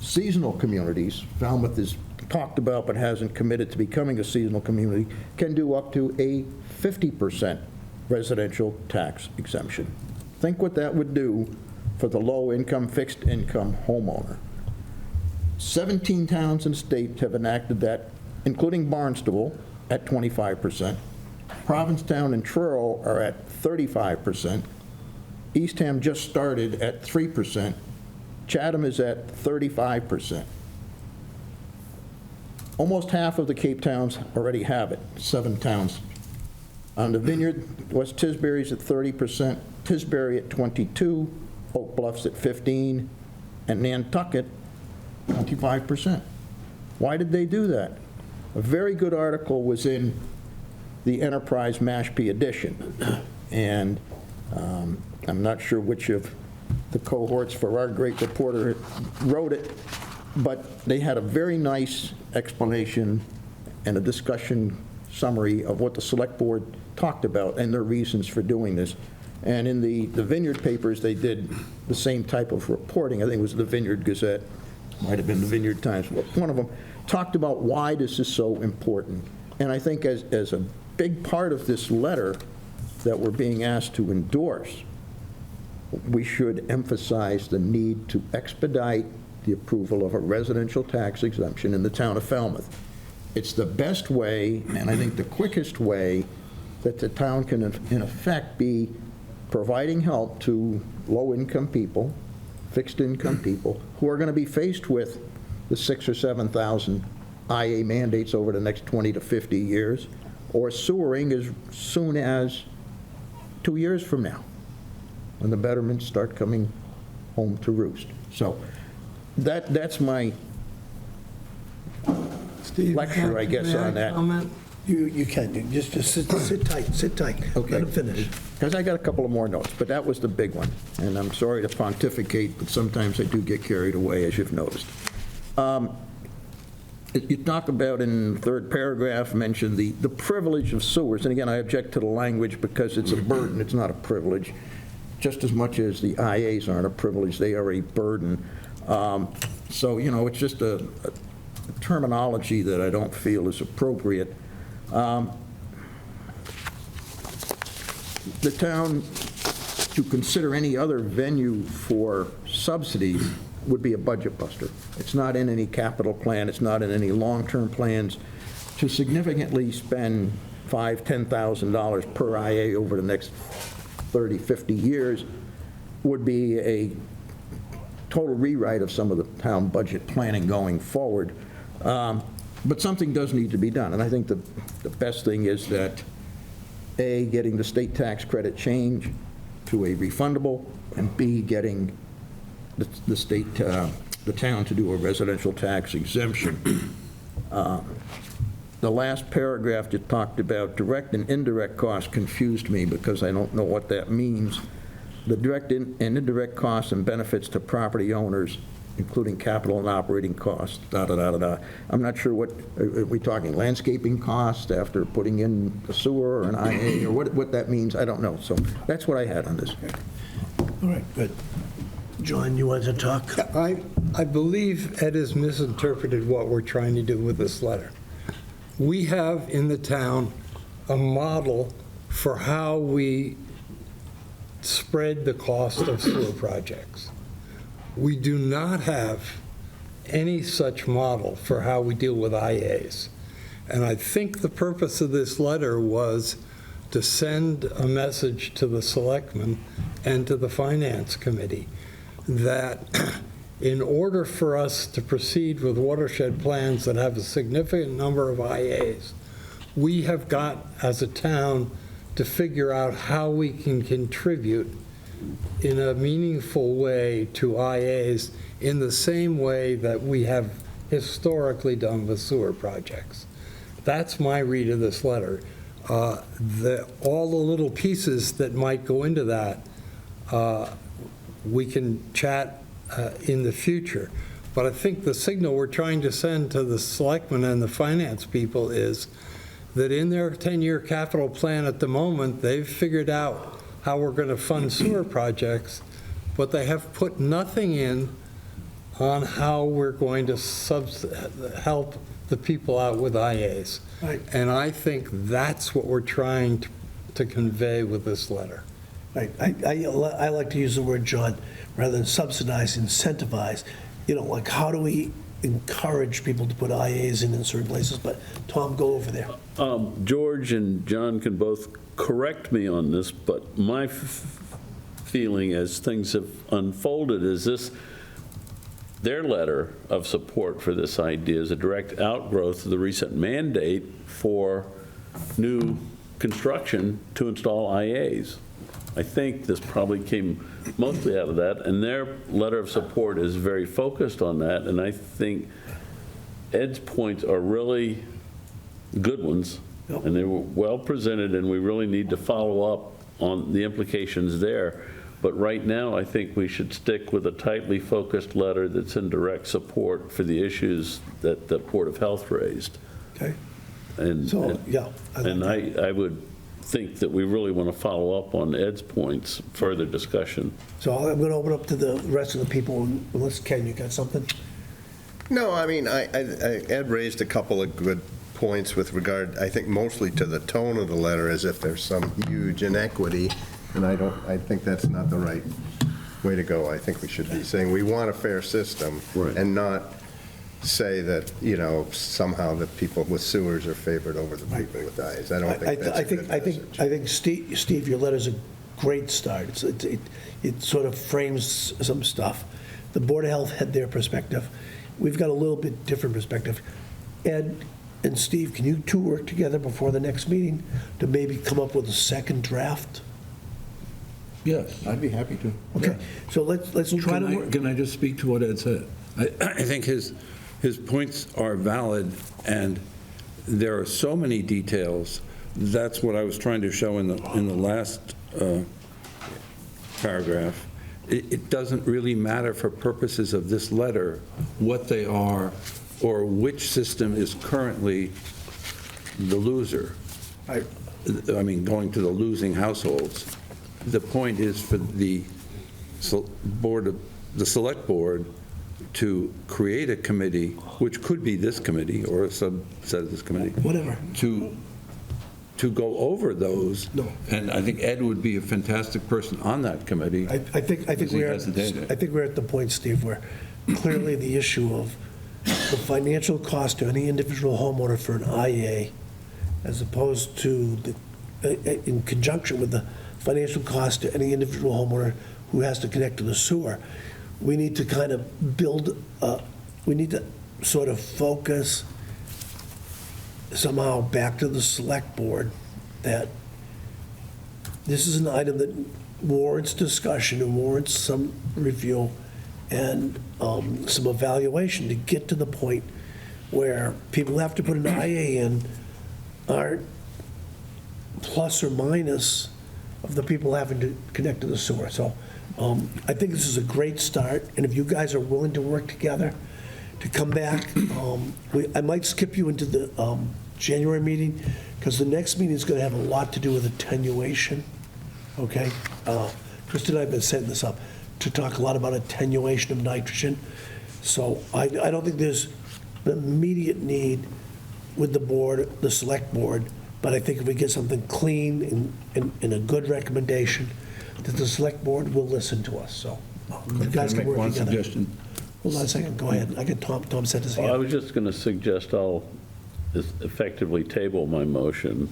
Seasonal communities, Falmouth has talked about but hasn't committed to becoming a seasonal community, can do up to a 50% residential tax exemption. Think what that would do for the low-income, fixed-income homeowner. 17 towns and states have enacted that, including Barnstable at 25%. Provincetown and Truro are at 35%. Eastham just started at 3%. Chatham is at 35%. Almost half of the Cape towns already have it, 7 towns. On the Vineyard, West Tisbury's at 30%, Tisbury at 22%, Oak Bluff's at 15%, and Nantucket, 25%. Why did they do that? A very good article was in the Enterprise Mashpee edition, and I'm not sure which of the cohorts for our great reporter wrote it, but they had a very nice explanation and a discussion summary of what the select board talked about and their reasons for doing this. And in the Vineyard papers, they did the same type of reporting. I think it was the Vineyard Gazette, might have been the Vineyard Times. One of them talked about why this is so important. And I think as a big part of this letter that we're being asked to endorse, we should emphasize the need to expedite the approval of a residential tax exemption in the town of Falmouth. It's the best way, and I think the quickest way, that the town can, in effect, be providing help to low-income people, fixed-income people, who are going to be faced with the 6,000 or 7,000 IA mandates over the next 20 to 50 years, or sewering as soon as 2 years from now, when the betterments start coming home to roost. So that's my Steve, lecture, I guess, may on that. Comment? You can, just sit tight. Okay. Let him finish. Because I got a couple of more notes, but that was the big one. And I'm sorry to pontificate, but sometimes I do get carried away, as you've noticed. You talk about in the third paragraph, mention the privilege of sewers. And again, I object to the language because it's a burden, it's not a privilege. Just as much as the IAs aren't a privilege, they are a burden. So, you know, it's just a terminology that I don't feel is appropriate. The town, to consider any other venue for subsidies, would be a budget buster. It's not in any capital plan, it's not in any long-term plans. To significantly spend $5,000, $10,000 per IA over the next 30, 50 years would be a total rewrite of some of the town budget planning going forward. But something does need to be done, and I think the best thing is that, A, getting the state tax credit change to a refundable, and B, getting the state, the town to do a residential tax exemption. The last paragraph that talked about direct and indirect costs confused me because I don't know what that means. The direct and indirect costs and benefits to property owners, including capital and operating costs, da-da-da-da-da. I'm not sure what, are we talking landscaping costs after putting in a sewer or an IA, or what that means? I don't know. So that's what I had on this. All right, good. John, you wanted to talk? I believe Ed has misinterpreted what we're trying to do with this letter. We have in the town a model for how we spread the cost of sewer projects. We do not have any such model for how we deal with IAs. And I think the purpose of this letter was to send a message to the selectmen and to the finance committee that in order for us to proceed with watershed plans that have a significant number of IAs, we have got, as a town, to figure out how we can contribute in a meaningful way to IAs in the same way that we have historically done with sewer projects. That's my read of this letter. All the little pieces that might go into that, we can chat in the future. But I think the signal we're trying to send to the selectmen and the finance people is that in their 10-year capital plan at the moment, they've figured out how we're going to fund sewer projects, but they have put nothing in on how we're going to help the people out with IAs. Right. And I think that's what we're trying to convey with this letter. Right. I like to use the word, John, rather than subsidize, incentivize. You know, like, how do we encourage people to put IAs in certain places? But Tom, go over there. George and John can both correct me on this, but my feeling as things have unfolded is their letter of support for this idea is a direct outgrowth of the recent mandate for new construction to install IAs. I think this probably came mostly out of that, and their letter of support is very focused on that, and I think Ed's points are really good ones, and they were well presented, and we really need to follow up on the implications there. But right now, I think we should stick with a tightly focused letter that's in direct support for the issues that the Board of Health raised. Okay. And, So, yeah. I would think that we really want to follow up on Ed's points, further discussion. So I'm going to open up to the rest of the people. Unless, Ken, you got something? No, I mean, Ed raised a couple of good points with regard, I think, mostly to the tone of the letter, as if there's some huge inequity, and I think that's not the right way to go. I think we should be saying we want a fair system, Right. and not say that, you know, somehow the people with sewers are favored over the people with eyes. I don't think that's a good message. I think, Steve, your letter's a great start. It sort of frames some stuff. The Board of Health had their perspective. We've got a little bit different perspective. Ed and Steve, can you two work together before the next meeting to maybe come up with a second draft? Yes, I'd be happy to. Okay, so let's try to work. Can I just speak to what Ed said? I think his points are valid, and there are so many details. That's what I was trying to show in the last paragraph. It doesn't really matter for purposes of this letter what they are or which system is currently the loser. I mean, going to the losing households. The point is for the select board to create a committee, which could be this committee or a subset of this committee. Whatever. To go over those. No. And I think Ed would be a fantastic person on that committee. I think we're at the point, Steve, where clearly the issue of the financial cost to any individual homeowner for an IA, as opposed to in conjunction with the financial cost to any individual homeowner who has to connect to the sewer. We need to kind of build, we need to sort of focus somehow back to the select board that this is an item that warrants discussion and warrants some review and some evaluation to get to the point where people who have to put an IA in are plus or minus of the people having to connect to the sewer. So I think this is a great start, and if you guys are willing to work together to come back, I might skip you into the January meeting, because the next meeting is going to have a lot to do with attenuation, okay? Kristen and I have been setting this up to talk a lot about attenuation of nitrogen. So I don't think there's an immediate need with the board, the select board, but I think if we get something clean and a good recommendation, that the select board will listen to us, so you guys can Make work one together. suggestion. Hold on a second, go ahead. I get Tom said his Well, I hand. was just going to suggest I'll effectively table my motion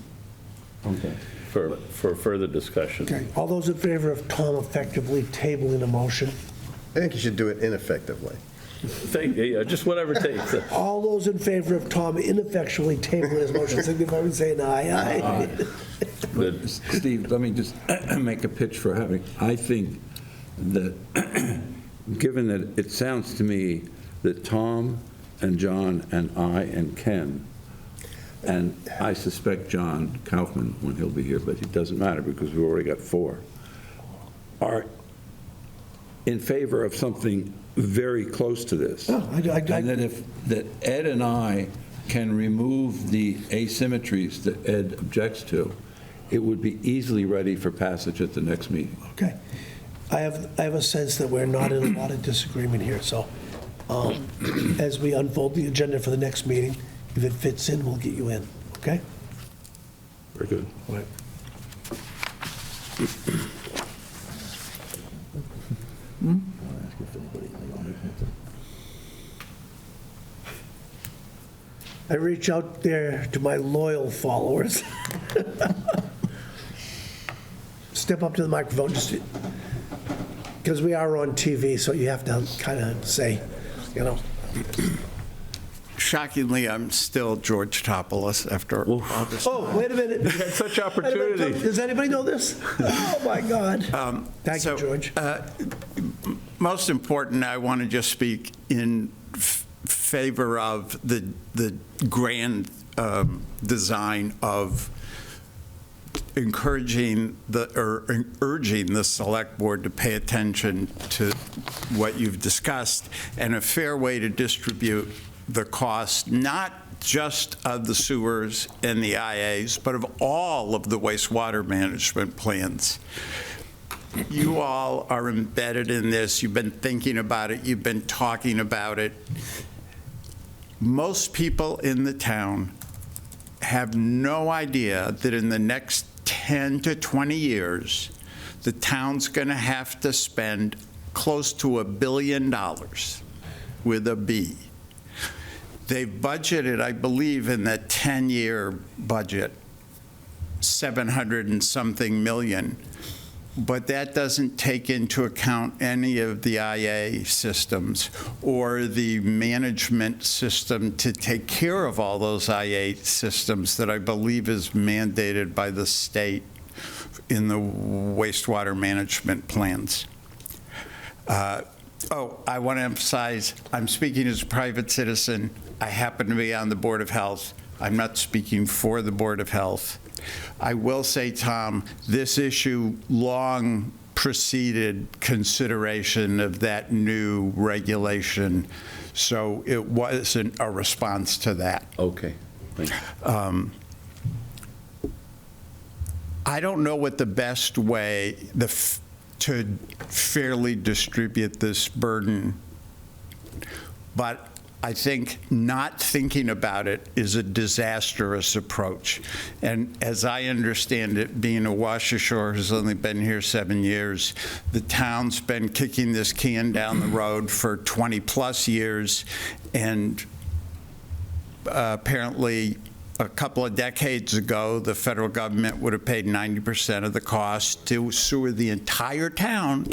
Okay. for further discussion. Okay, all those in favor of Tom effectively tabling a motion? I think you should do it ineffectively. Yeah, just whatever it takes. All those in favor of Tom ineffectually tabling his motion, signify by saying aye. Aye. But Steve, let me just make a pitch for having, I think that, given that it sounds to me that Tom and John and I and Ken, and I suspect John Kaufman when he'll be here, but it doesn't matter because we've already got 4, are in favor of something very close to this. Oh, And that Ed and I can remove the asymmetries that Ed objects to, it would be easily ready for passage at the next meeting. Okay. I have a sense that we're not in a lot of disagreement here, so as we unfold the agenda for the next meeting, if it fits in, we'll get you in, okay? Very good. All right. I reach out there to my loyal followers. Step up to the microphone, just because we are on TV, so you have to kind of say, you know. Shockingly, I'm still George Topoulos after all this. Oh, wait a minute. You had such opportunity. Does anybody know this? Oh, my God. Thank you, George. Most important, I want to just speak in favor of the grand design of urging the select board to pay attention to what you've discussed, and a fair way to distribute the cost, not just of the sewers and the IAs, but of all of the wastewater management plans. You all are embedded in this. You've been thinking about it. You've been talking about it. Most people in the town have no idea that in the next 10 to 20 years, the town's going to have to spend close to $1 billion with a B. They've budgeted, I believe, in that 10-year budget, 700 and something million. But that doesn't take into account any of the IA systems or the management system to take care of all those IA systems that I believe is mandated by the state in the wastewater management plans. I want to emphasize, I'm speaking as a private citizen. I happen to be on the Board of Health. I'm not speaking for the Board of Health. I will say, Tom, this issue long preceded consideration of that new regulation, so it wasn't a response to that. Okay, thank you. I don't know what the best way to fairly distribute this burden, but I think not thinking about it is a disastrous approach. And as I understand it, being a Washashore who's only been here 7 years, the town's been kicking this can down the road for 20-plus years, and apparently a couple of decades ago, the federal government would have paid 90% of the cost to sewer the entire town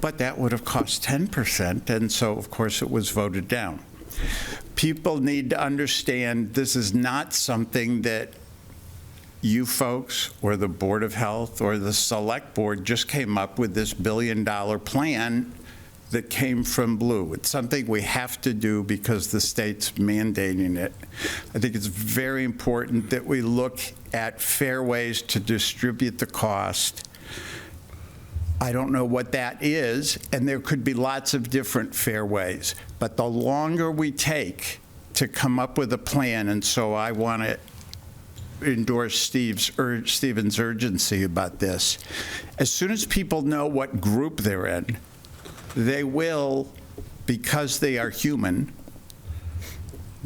but that would have cost 10%, and so, of course, it was voted down. People need to understand this is not something that you folks or the Board of Health or the Select Board just came up with this billion-dollar plan that came from Blue. It's something we have to do because the state's mandating it. I think it's very important that we look at fair ways to distribute the cost. I don't know what that is, and there could be lots of different fair ways. But the longer we take to come up with a plan, and so I want to endorse Stephen's urgency about this, as soon as people know what group they're in, they will, because they are human,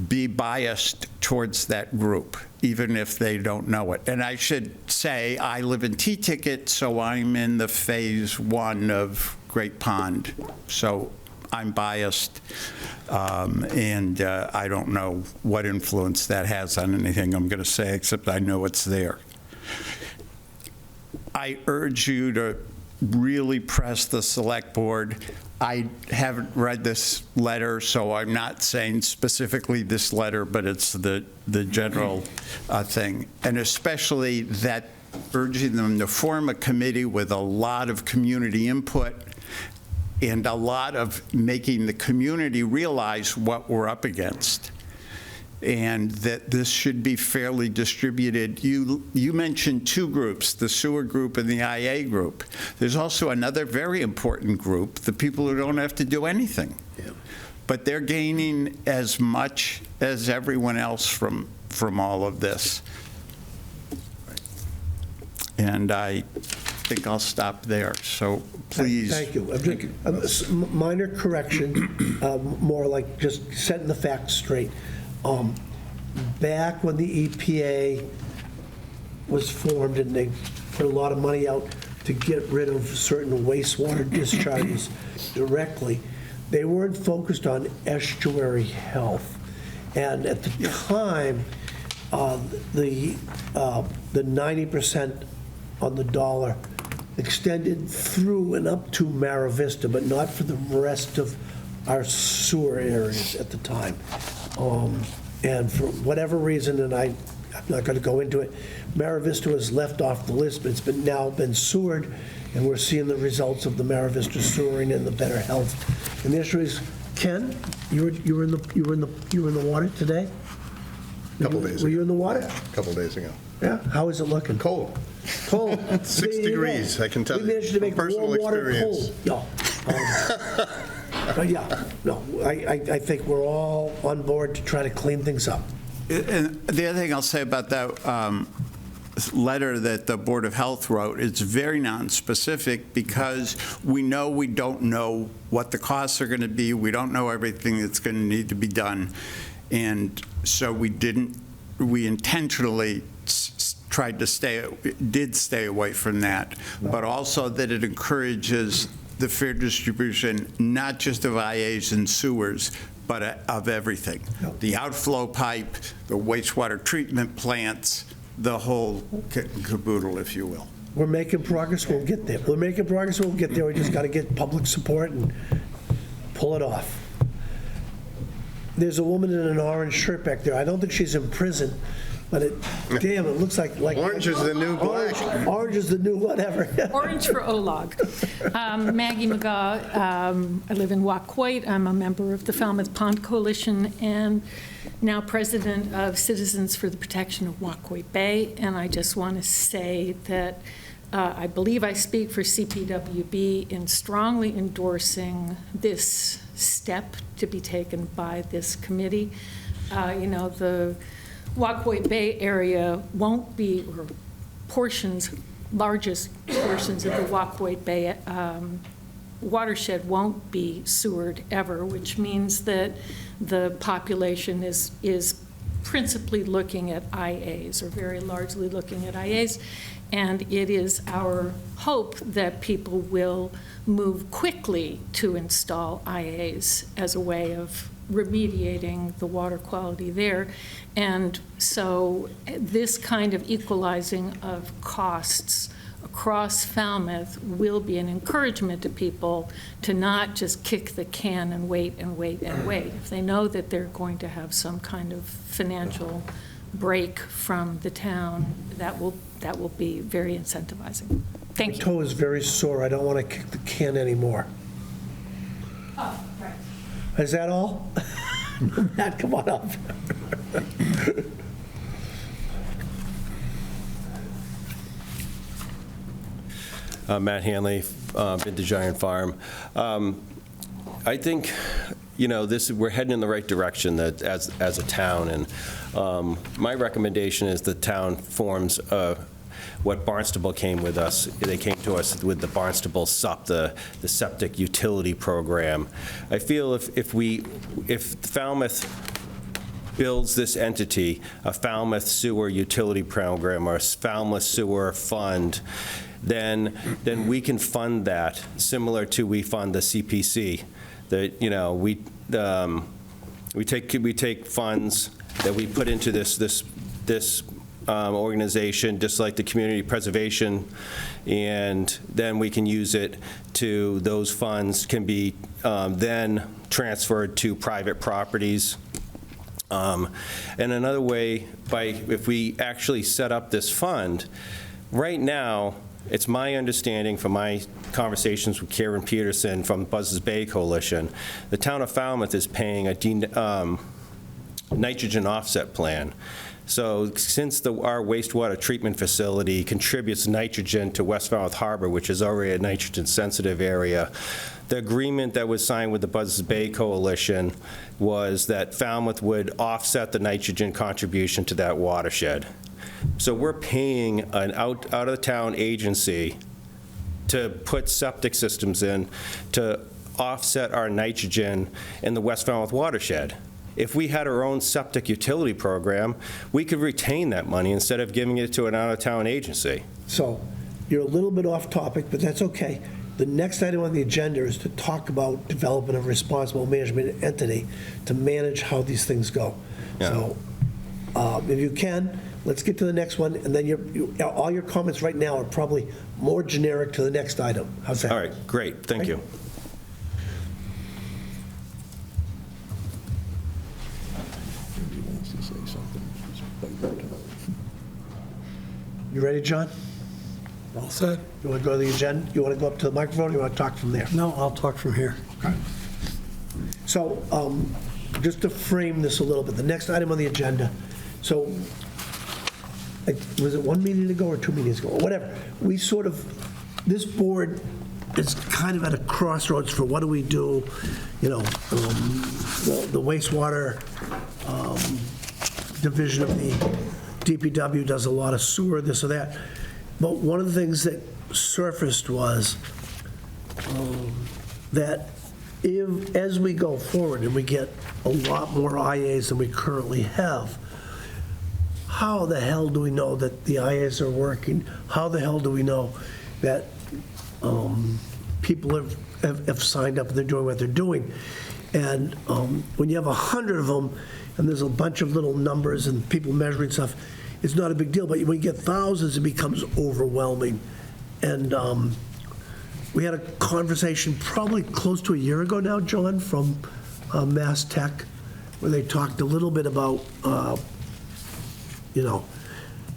be biased towards that group, even if they don't know it. And I should say, I live in T-Ticket, so I'm in the phase 1 of Great Pond. So I'm biased, and I don't know what influence that has on anything I'm going to say, except I know it's there. I urge you to really press the Select Board. I haven't read this letter, so I'm not saying specifically this letter, but it's the general thing. And especially that urging them to form a committee with a lot of community input and a lot of making the community realize what we're up against, and that this should be fairly distributed. You mentioned 2 groups, the sewer group and the IA group. There's also another very important group, the people who don't have to do anything. Yeah. But they're gaining as much as everyone else from all of this. And I think I'll stop there, so please. Thank you. Minor correction, more like just setting the facts straight. Back when the EPA was formed and they put a lot of money out to get rid of certain wastewater discharges directly, they weren't focused on estuary health. And at the time, the 90% on the dollar extended through and up to Mara Vista, but not for the rest of our sewer areas at the time. And for whatever reason, and I'm not going to go into it, Mara Vista was left off the list, but it's now been sewered, and we're seeing the results of the Mara Vista sewering and the better health. And the issue is, Ken, you were in the water today? Couple days ago. Were you in the water? Yeah, a couple days ago. Yeah. How is it looking? Cold. Cold. 6 degrees, I can tell you. We managed to make Personal warm water experience. cold. Yeah. But yeah, no, I think we're all on board to try to clean things up. And the other thing I'll say about that letter that the Board of Health wrote, it's very non-specific because we don't know what the costs are going to be. We don't know everything that's going to need to be done. And so we intentionally tried to stay away from that, but also that it encourages the fair distribution, not just of IAs and sewers, but of everything. The outflow pipe, the wastewater treatment plants, the whole caboodle, if you will. We're making progress, we'll get there. We're making progress, we'll get there. We just got to get public support and pull it off. There's a woman in an orange shirt back there. I don't think she's in prison, but damn, it looks like Orange is the new black. Orange is the new whatever. Orange for OLOG. Maggie McGaw. I live in Wacoit. I'm a member of the Falmouth Pond Coalition and now president of Citizens for the Protection of Wacoit Bay. And I just want to say that I believe I speak for CPWB in strongly endorsing this step to be taken by this committee. The Wacoit Bay area won't be, or largest portions of the Wacoit Bay watershed won't be sewered ever, which means that the population is principally looking at IAs, or very largely looking at IAs, and it is our hope that people will move quickly to install IAs as a way of remediating the water quality there. And so this kind of equalizing of costs across Falmouth will be an encouragement to people to not just kick the can and wait and wait and wait. If they know that they're going to have some kind of financial break from the town, that will be very incentivizing. Thank My you. toe is very sore. I don't want to kick the can anymore. Oh, right. Is that all? Matt, come on up. Matt Hanley, Vintage Iron Farm. I think, we're heading in the right direction that as a town, and my recommendation is the town forms what Barnstable came with us. They came to us with the Barnstable SUP, the septic utility program. I feel if Falmouth builds this entity, a Falmouth sewer utility program or a Falmouth sewer fund, then we can fund that similar to we fund the CPC. We take funds that we put into this organization, just like the community preservation, and then we can use it to, those funds can be then transferred to private properties. And another way, if we actually set up this fund, right now, it's my understanding from my conversations with Karen Peterson from Buzzards Bay Coalition, the town of Falmouth is paying a nitrogen offset plan. So since our wastewater treatment facility contributes nitrogen to West Falmouth Harbor, which is already a nitrogen-sensitive area, the agreement that was signed with the Buzzards Bay Coalition was that Falmouth would offset the nitrogen contribution to that watershed. So we're paying an out-of-town agency to put septic systems in to offset our nitrogen in the West Falmouth watershed. If we had our own septic utility program, we could retain that money instead of giving it to an out-of-town agency. So you're a little bit off topic, but that's okay. The next item on the agenda is to talk about development of responsible management entity to manage how these things go. Yeah. So if you can, let's get to the next one, and then all your comments right now are probably more generic to the next item. How's that? All right, great, thank you. You ready, John? All set? You want to go to the agenda? You want to go up to the microphone, or you want to talk from there? No, I'll talk from here. So just to frame this a little bit, the next item on the agenda, so was it one meeting ago or 2 meetings ago, or whatever, we sort of, this board is kind of at a crossroads for what do we do, the wastewater division of the DPW does a lot of sewer, this or that, but one of the things that surfaced was that as we go forward and we get a lot more IAs than we currently have, how the hell do we know that the IAs are working? How the hell do we know that people have signed up and they're doing what they're doing? And when you have 100 of them and there's a bunch of little numbers and people measuring stuff, it's not a big deal. But when you get thousands, it becomes overwhelming. And we had a conversation probably close to a year ago now, John, from Mass Tech, where they talked a little bit about,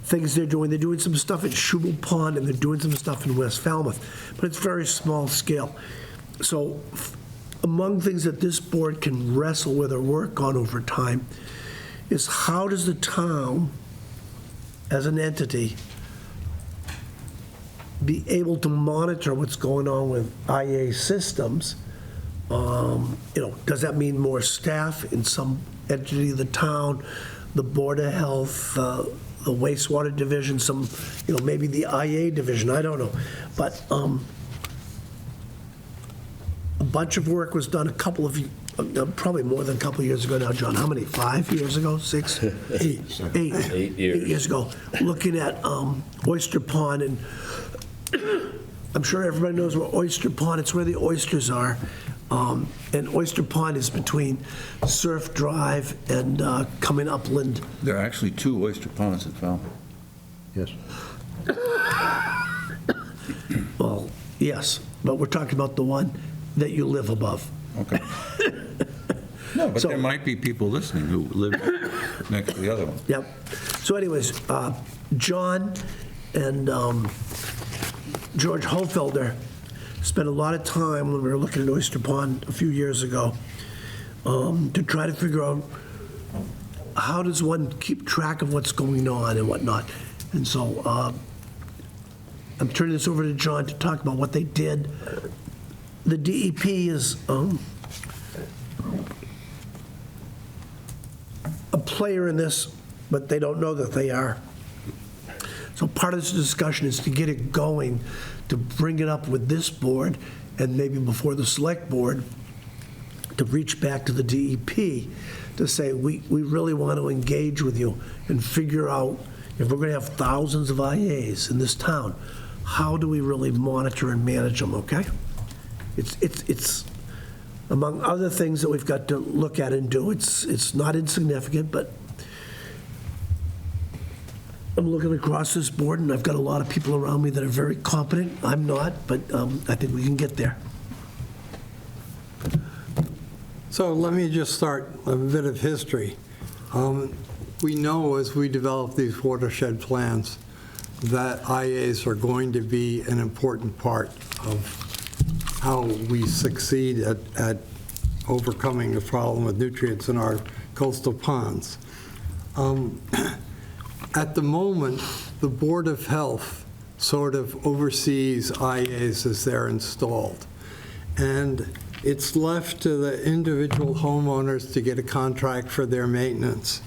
things they're doing. They're doing some stuff at Shubel Pond, and they're doing some stuff in West Falmouth, but it's very small scale. So among things that this board can wrestle with or work on over time is how does the town, as an entity, be able to monitor what's going on with IA systems? Does that mean more staff in some entity of the town, the Board of Health, the wastewater division, maybe the IA division, I don't know. But a bunch of work was done probably more than a couple of years ago now, John. How many, 5 years ago, 6? 8 years. 8 years ago, looking at Oyster Pond, and I'm sure everybody knows where Oyster Pond, it's where the oysters are. And Oyster Pond is between Surf Drive and coming upland. There are actually 2 oyster ponds in Falmouth. Yes. Yes, but we're talking about the one that you live above. Okay. No, but So- there might be people listening who live next to the other one. Yep. So anyways, John and George Holfelder spent a lot of time when we were looking at Oyster Pond a few years ago to try to figure out how does one keep track of what's going on and whatnot. And so I'm turning this over to John to talk about what they did. The DEP is a player in this, but they don't know that they are. So part of this discussion is to get it going, to bring it up with this board, and maybe before the select board, to reach back to the DEP to say, we really want to engage with you and figure out, if we're going to have thousands of IAs in this town, how do we really monitor and manage them, okay? It's among other things that we've got to look at and do. It's not insignificant, but I'm looking across this board, and I've got a lot of people around me that are very competent. I'm not, but I think we can get there. So let me just start a bit of history. We know as we develop these watershed plans that IAs are going to be an important part of how we succeed at overcoming the problem with nutrients in our coastal ponds. At the moment, the Board of Health sort of oversees IAs as they're installed. And it's left to the individual homeowners to get a contract for their maintenance.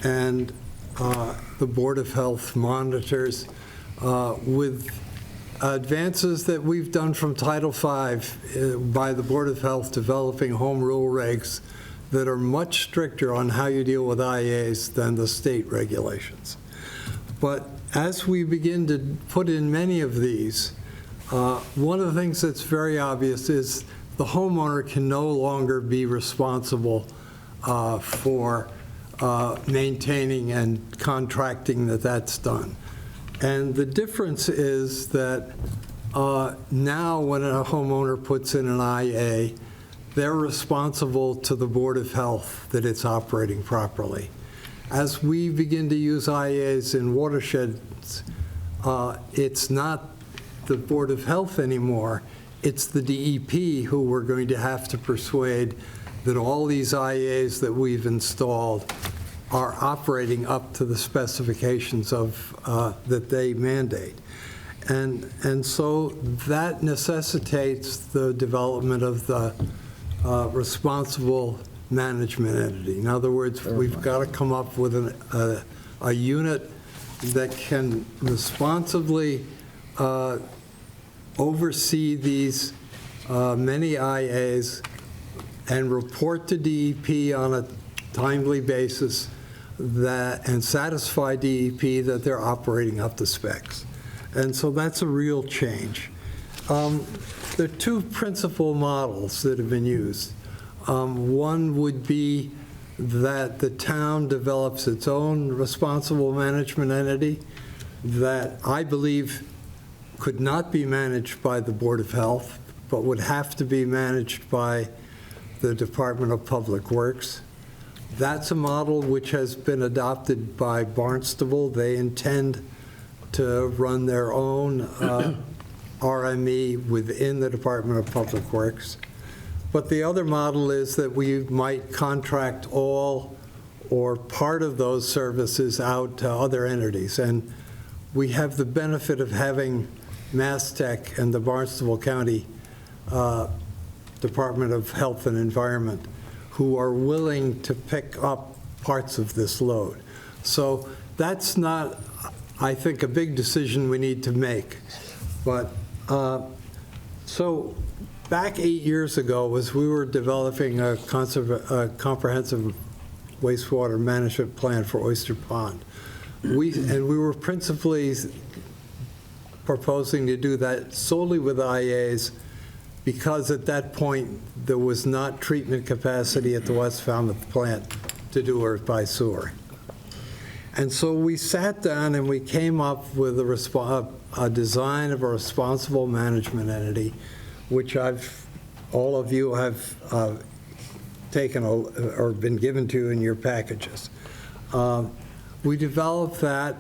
And the Board of Health monitors with advances that we've done from Title V by the Board of Health developing home rule regs that are much stricter on how you deal with IAs than the state regulations. But as we begin to put in many of these, one of the things that's very obvious is the homeowner can no longer be responsible for maintaining and contracting that's done. And the difference is that now when a homeowner puts in an IA, they're responsible to the Board of Health that it's operating properly. As we begin to use IAs in watersheds, it's not the Board of Health anymore. It's the DEP who we're going to have to persuade that all these IAs that we've installed are operating up to the specifications of that they mandate. And so that necessitates the development of the responsible management entity. In other words, we've got to come up with a unit that can responsibly oversee these many IAs and report to DEP on a timely basis and satisfy DEP that they're operating up to specs. And so that's a real change. There are two principal models that have been used. One would be that the town develops its own responsible management entity that I believe could not be managed by the Board of Health, but would have to be managed by the Department of Public Works. That's a model which has been adopted by Barnstable. They intend to run their own RME within the Department of Public Works. But the other model is that we might contract all or part of those services out to other entities. And we have the benefit of having MassTech and the Barnstable County Department of Health and Environment who are willing to pick up parts of this load. So that's not, I think, a big decision we need to make. But so back 8 years ago, as we were developing a comprehensive wastewater management plan for Oyster Pond, we were principally proposing to do that solely with IAs because at that point there was not treatment capacity at the West Falmouth plant to do it by sewer. And so we sat down and we came up with a design of a responsible management entity, which all of you have taken or been given to in your packages. We developed that.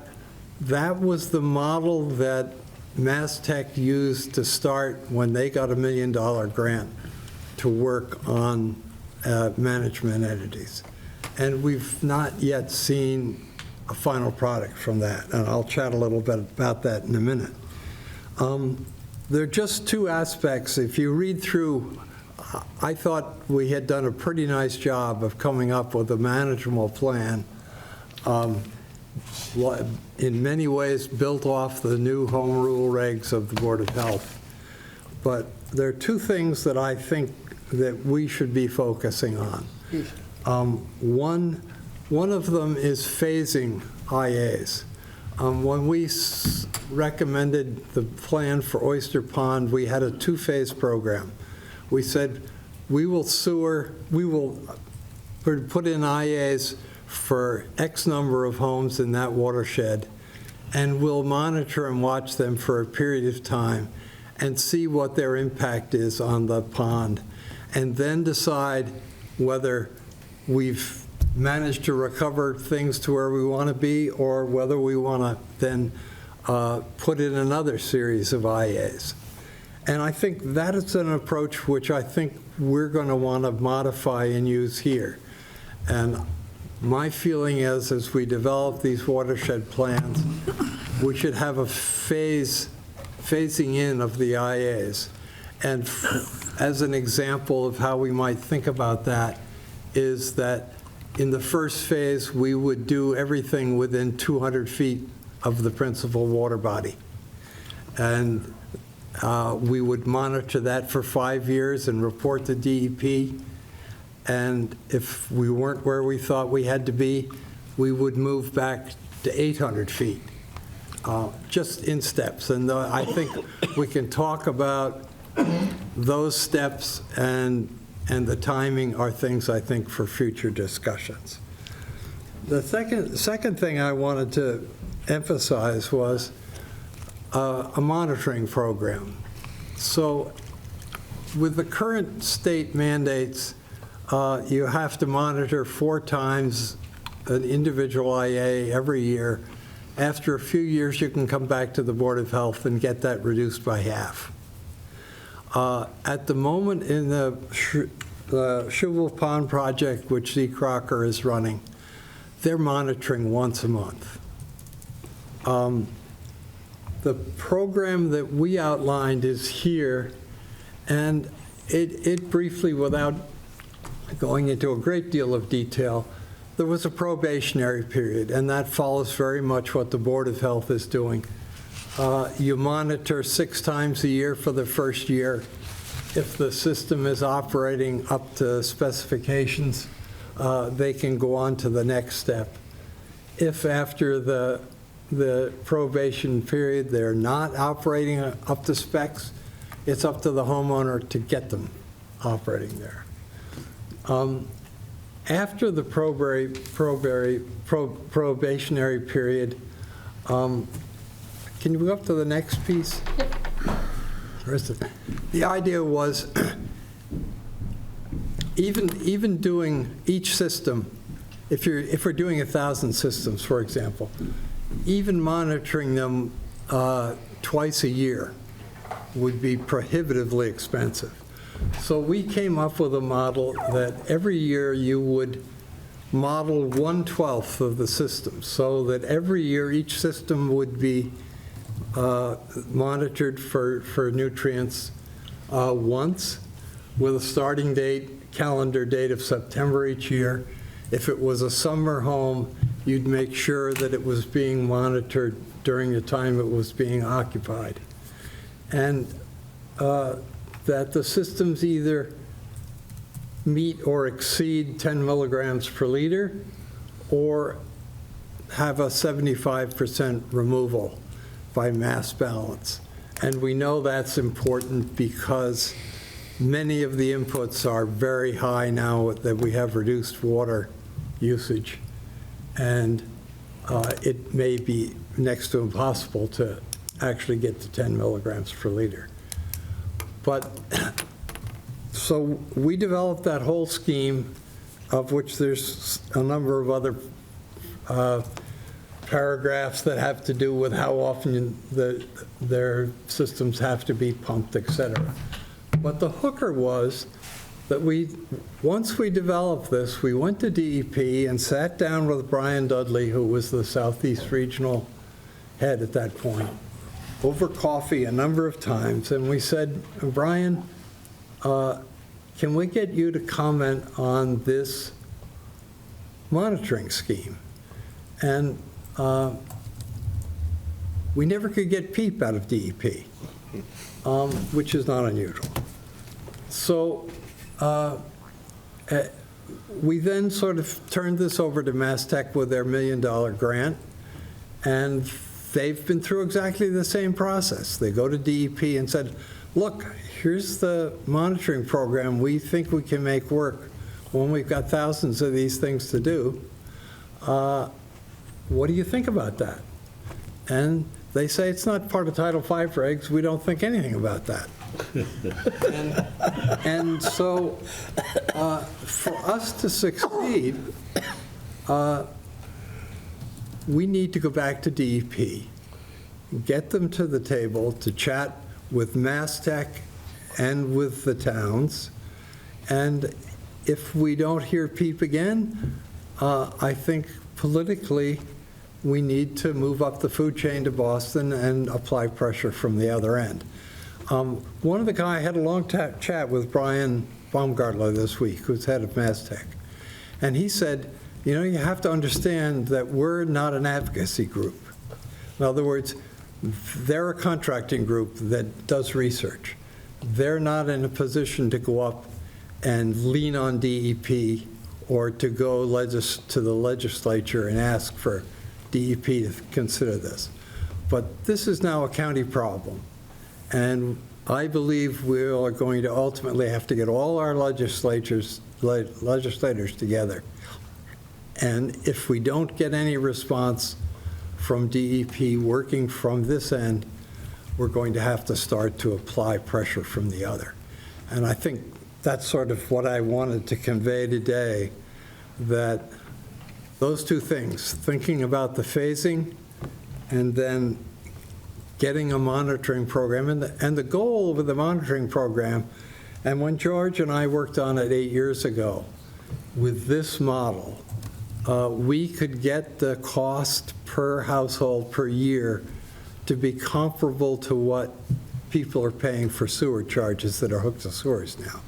That was the model that Mass Tech used to start when they got $1 million grant to work on management entities. And we've not yet seen a final product from that, and I'll chat a little bit about that in a minute. There are just two aspects. If you read through, I thought we had done a pretty nice job of coming up with a manageable plan, in many ways built off the new home rule regs of the Board of Health. But there are two things that I think that we should be focusing on. One of them is phasing IAs. When we recommended the plan for Oyster Pond, we had a two-phase program. We said we will put in IAs for X number of homes in that watershed, and we'll monitor and watch them for a period of time and see what their impact is on the pond, and then decide whether we've managed to recover things to where we want to be, or whether we want to then put in another series of IAs. And I think that is an approach which I think we're going to want to modify and use here. And my feeling is, as we develop these watershed plans, we should have a phasing in of the IAs. And as an example of how we might think about that is that in the first phase, we would do everything within 200 feet of the principal water body. And we would monitor that for 5 years and report to DEP. And if we weren't where we thought we had to be, we would move back to 800 feet, just in steps. And I think we can talk about those steps, and the timing are things, I think, for future discussions. The second thing I wanted to emphasize was a monitoring program. So with the current state mandates, you have to monitor 4 times an individual IA every year. After a few years, you can come back to the Board of Health and get that reduced by half. At the moment in the Schuylkill Pond project, which Z. Crocker is running, they're monitoring once a month. The program that we outlined is here, and it briefly, without going into a great deal of detail, there was a probationary period, and that follows very much what the Board of Health is doing. You monitor 6 times a year for the first year. If the system is operating up to specifications, they can go on to the next step. If after the probation period they're not operating up to specs, it's up to the homeowner to get them operating there. After the probationary period, can you go up to the next piece? The idea was even doing each system, if we're doing 1,000 systems, for example, even monitoring them twice a year would be prohibitively expensive. So we came up with a model that every year you would model 1/12 of the system, so that every year each system would be monitored for nutrients once, with a starting date, calendar date of September each year. If it was a summer home, you'd make sure that it was being monitored during the time it was being occupied. And that the systems either meet or exceed 10 milligrams per liter, or have a 75% removal by mass balance. And we know that's important because many of the inputs are very high now that we have reduced water usage. And it may be next to impossible to actually get to 10 milligrams per liter. But, so we developed that whole scheme, of which there's a number of other paragraphs that have to do with how often their systems have to be pumped, et cetera. But the hooker was that once we developed this, we went to DEP and sat down with Brian Dudley, who was the Southeast Regional head at that point, over coffee a number of times, and we said, Brian, can we get you to comment on this monitoring scheme? And we never could get PEEP out of DEP, which is not unusual. So we then sort of turned this over to Mass Tech with their $1 million grant, and they've been through exactly the same process. They go to DEP and said, look, here's the monitoring program we think we can make work when we've got thousands of these things to do. What do you think about that? And they say, it's not part of Title V regs. We don't think anything about that. and so for us to succeed, we need to go back to DEP, get them to the table to chat with Mass Tech and with the towns. And if we don't hear PEEP again, I think politically we need to move up the food chain to Boston and apply pressure from the other end. One of the guys, I had a long chat with Brian Baumgartler this week, who's head of Mass Tech, and he said, you know, you have to understand that we're not an advocacy group. In other words, they're a contracting group that does research. They're not in a position to go up and lean on DEP or to go to the legislature and ask for DEP to consider this. But this is now a county problem. And I believe we are going to ultimately have to get all our legislators together. And if we don't get any response from DEP working from this end, we're going to have to start to apply pressure from the other. And I think that's sort of what I wanted to convey today, that those two things, thinking about the phasing and then getting a monitoring program, and the goal with the monitoring program, and when George and I worked on it 8 years ago, with this model, we could get the cost per household per year to be comparable to what people are paying for sewer charges that are hooked to sewers now.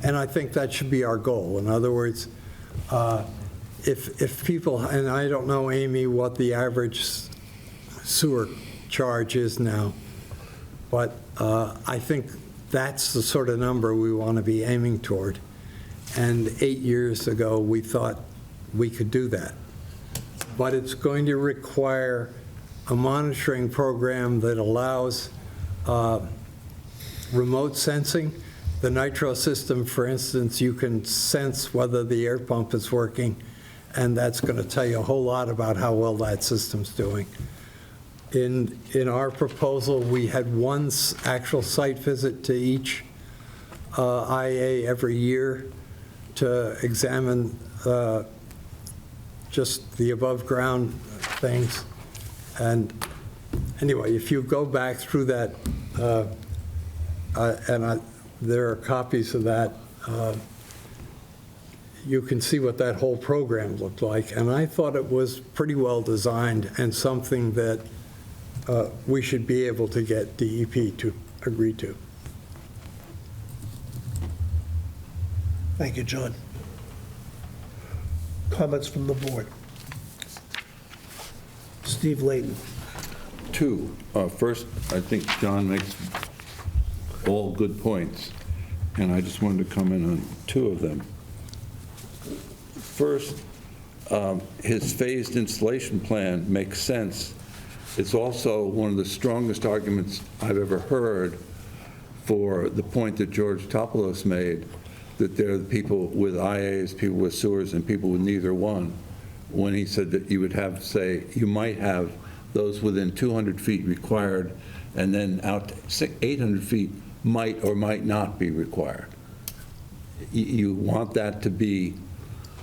And I think that should be our goal. In other words, if people, and I don't know, Amy, what the average sewer charge is now, but I think that's the sort of number we want to be aiming toward. And 8 years ago, we thought we could do that. But it's going to require a monitoring program that allows remote sensing. The nitro system, for instance, you can sense whether the air pump is working, and that's going to tell you a whole lot about how well that system's doing. In our proposal, we had one actual site visit to each IA every year to examine just the above-ground things. And anyway, if you go back through that, there are copies of that, you can see what that whole program looked like. And I thought it was pretty well designed and something that we should be able to get DEP to agree to. Thank you, John. Comments from the board? Steve Layton. Two. First, I think John makes all good points, and I just wanted to comment on two of them. First, his phased installation plan makes sense. It's also one of the strongest arguments I've ever heard for the point that George Topoulos made, that there are people with IAs, people with sewers, and people with neither one. when he said that you would have, say, you might have those within 200 feet required, and then out to 800 feet might or might not be required. You want that to be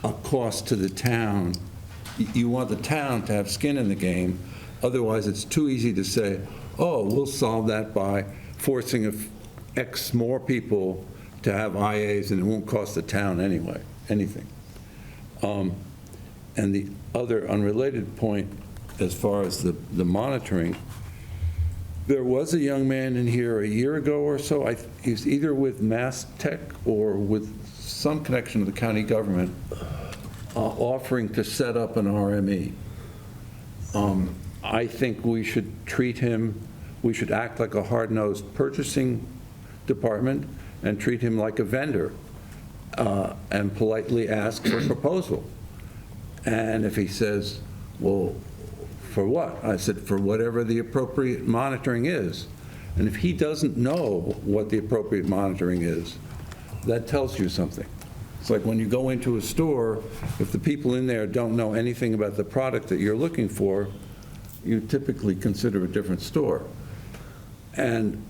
a cost to the town. You want the town to have skin in the game. Otherwise, it's too easy to say, oh, we'll solve that by forcing X more people to have IAs, and it won't cost the town anyway, anything. And the other unrelated point, as far as the monitoring, there was a young man in here a year ago or so, he was either with Mass Tech or with some connection to the county government, offering to set up an RME. I think we should treat him, we should act like a hard-nosed purchasing department and treat him like a vendor, and politely ask for a proposal. And if he says, well, for what? I said, for whatever the appropriate monitoring is. And if he doesn't know what the appropriate monitoring is, that tells you something. It's like when you go into a store, if the people in there don't know anything about the product that you're looking for, you typically consider a different store. And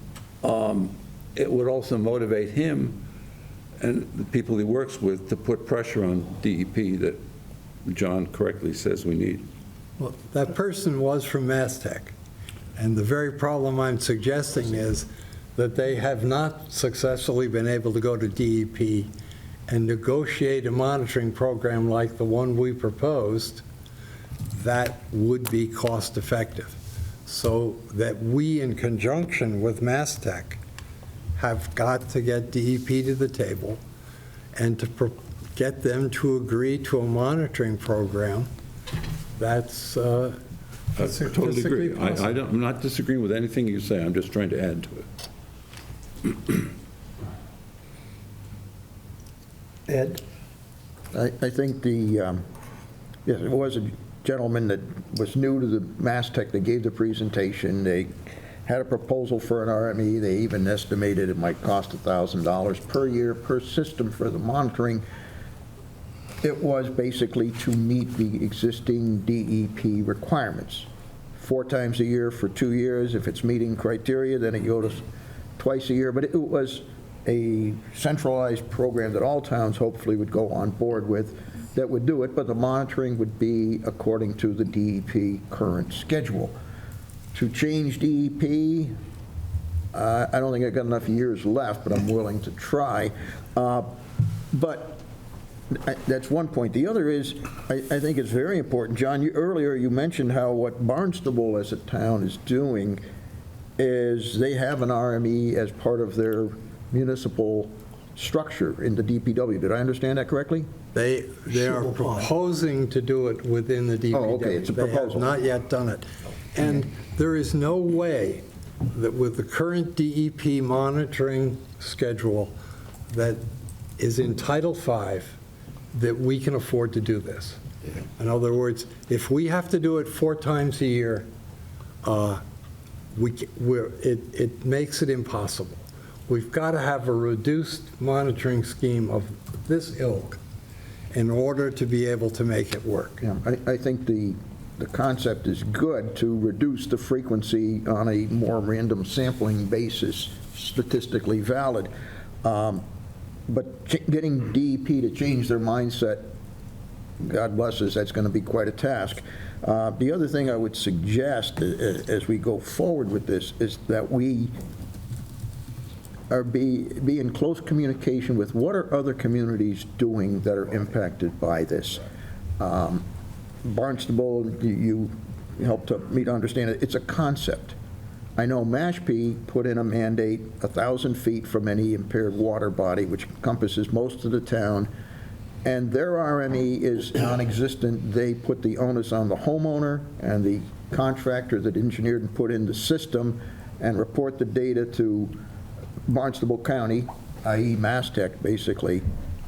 it would also motivate him and the people he works with to put pressure on DEP that John correctly says we need. Well, that person was from Mastech, and the very problem I'm suggesting is that they have not successfully been able to go to DEP and negotiate a monitoring program like the one we proposed that would be cost effective. So that we, in conjunction with Mastech, have got to get DEP to the table and to get them to agree to a monitoring program. That's I totally agree. I'm not disagreeing with anything you say. I'm just trying to add to it. Ed? I think yes, it was a gentleman that was new to the Mastech that gave the presentation. They had a proposal for an RME. They even estimated it might cost $1,000 per year per system for the monitoring. It was basically to meet the existing DEP requirements. 4 times a year for 2 years. If it's meeting criteria, then it goes twice a year. But it was a centralized program that all towns hopefully would go on board with that would do it, but the monitoring would be according to the DEP current schedule. To change DEP, I don't think I've got enough years left, but I'm willing to try. But that's one point. The other is, I think it's very important. John, earlier you mentioned how what Barnstable as a town is doing is they have an RME as part of their municipal structure in the DPW. Did I understand that correctly? They are proposing to do it within the DPW. Oh, okay, it's a proposal. They have not yet done it. And there is no way that with the current DEP monitoring schedule that is in Title V that we can afford to do this. In other words, if we have to do it 4 times a year, it makes it impossible. We've got to have a reduced monitoring scheme of this ilk in order to be able to make it work. Yeah, I think the concept is good to reduce the frequency on a more random sampling basis, statistically valid. But getting DEP to change their mindset, God bless us, that's going to be quite a task. The other thing I would suggest as we go forward with this is that we be in close communication with what are other communities doing that are impacted by this. Barnstable, you helped me to understand it. It's a concept. I know Mashpee put in a mandate 1,000 feet from any impaired water body, which encompasses most of the town, and their RME is non-existent. They put the onus on the homeowner and the contractor that engineered and put in the system and report the data to Barnstable County, i.e. Mastech, basically,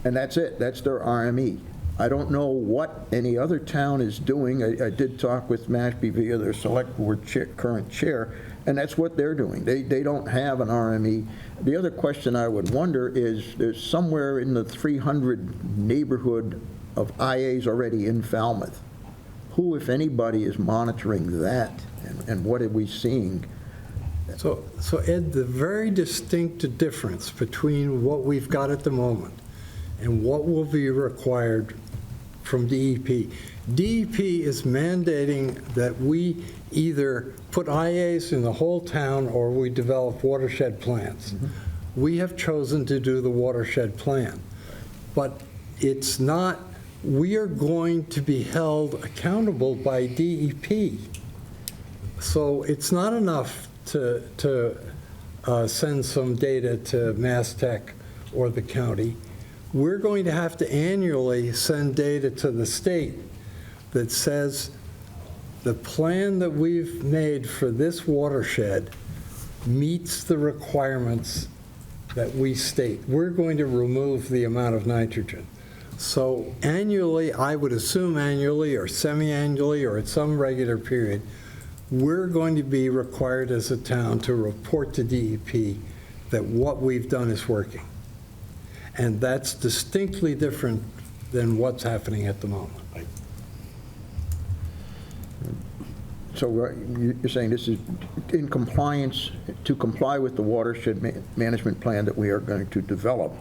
and that's it. That's their RME. I don't know what any other town is doing. I did talk with Mashpee via their select board current chair, and that's what they're doing. They don't have an RME. The other question I would wonder is there's somewhere in the 300 neighborhood of IAs already in Falmouth. who, if anybody, is monitoring that, and what are we seeing? So Ed, the very distinct difference between what we've got at the moment and what will be required from DEP. DEP is mandating that we either put IAs in the whole town or we develop watershed plans. We have chosen to do the watershed plan. But it's not, we are going to be held accountable by DEP. So it's not enough to send some data to Mass Tech or the county. We're going to have to annually send data to the state that says the plan that we've made for this watershed meets the requirements that we state. We're going to remove the amount of nitrogen. So annually, I would assume annually or semi-annually or at some regular period, we're going to be required as a town to report to DEP that what we've done is working. And that's distinctly different than what's happening at the moment. So you're saying this is in compliance, to comply with the watershed management plan that we are going to develop,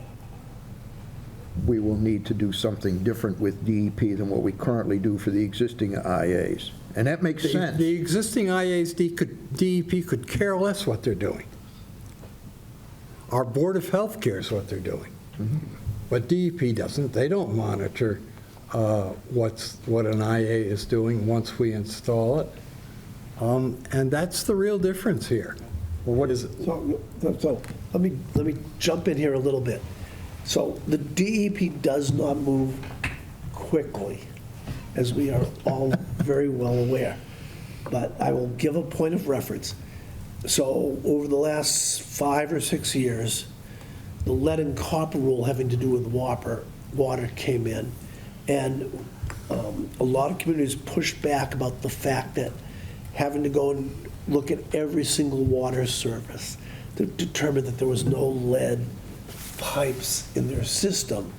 we will need to do something different with DEP than what we currently do for the existing IAs. And that makes sense. The existing IAs, DEP could care less what they're doing. Our Board of Health cares what they're doing. But DEP doesn't. They don't monitor what an IA is doing once we install it. And that's the real difference here. Well, what is it? So let me jump in here a little bit. So the DEP does not move quickly, as we are all very well aware. But I will give a point of reference. So over the last 5 or 6 years, the lead and copper rule having to do with water came in, and a lot of communities pushed back about the fact that having to go and look at every single water service to determine that there was no lead pipes in their system,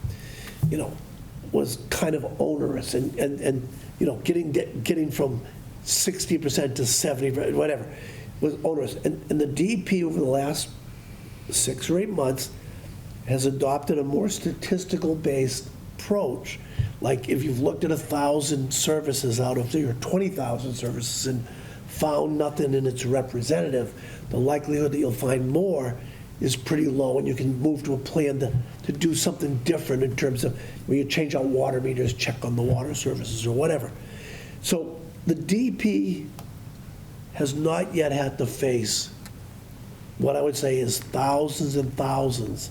was kind of onerous, and getting from 60% to 70%, whatever, was onerous. And the DEP over the last 6 or 8 months has adopted a more statistical-based approach. Like if you've looked at 1,000 services out of your 20,000 services and found nothing and it's representative, the likelihood that you'll find more is pretty low, and you can move to a plan to do something different in terms of when you change out water meters, check on the water services or whatever. So the DEP has not yet had to face what I would say is thousands and thousands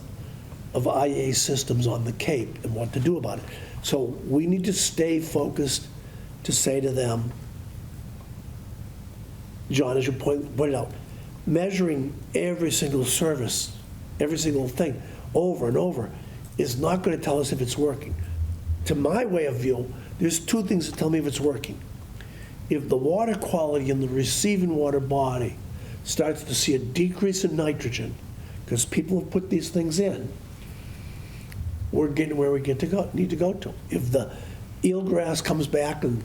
of IA systems on the Cape and what to do about it. So we need to stay focused to say to them, John, as you pointed out, measuring every single service, every single thing over and over is not going to tell us if it's working. To my way of view, there's 2 things that tell me if it's working. If the water quality in the receiving water body starts to see a decrease in nitrogen, because people have put these things in, we're getting where we need to go to. If the eelgrass comes back, and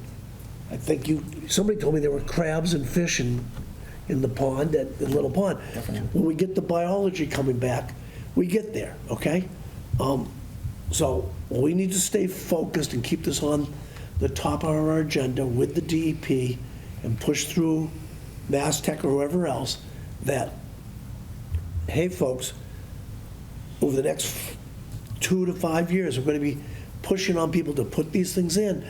I think somebody told me there were crabs and fish in the pond, the little pond. When we get the biology coming back, we get there, okay? So we need to stay focused and keep this on the top of our agenda with the DEP and push through Mass Tech or whoever else that, hey, folks, over the next 2 to 5 years, we're going to be pushing on people to put these things in.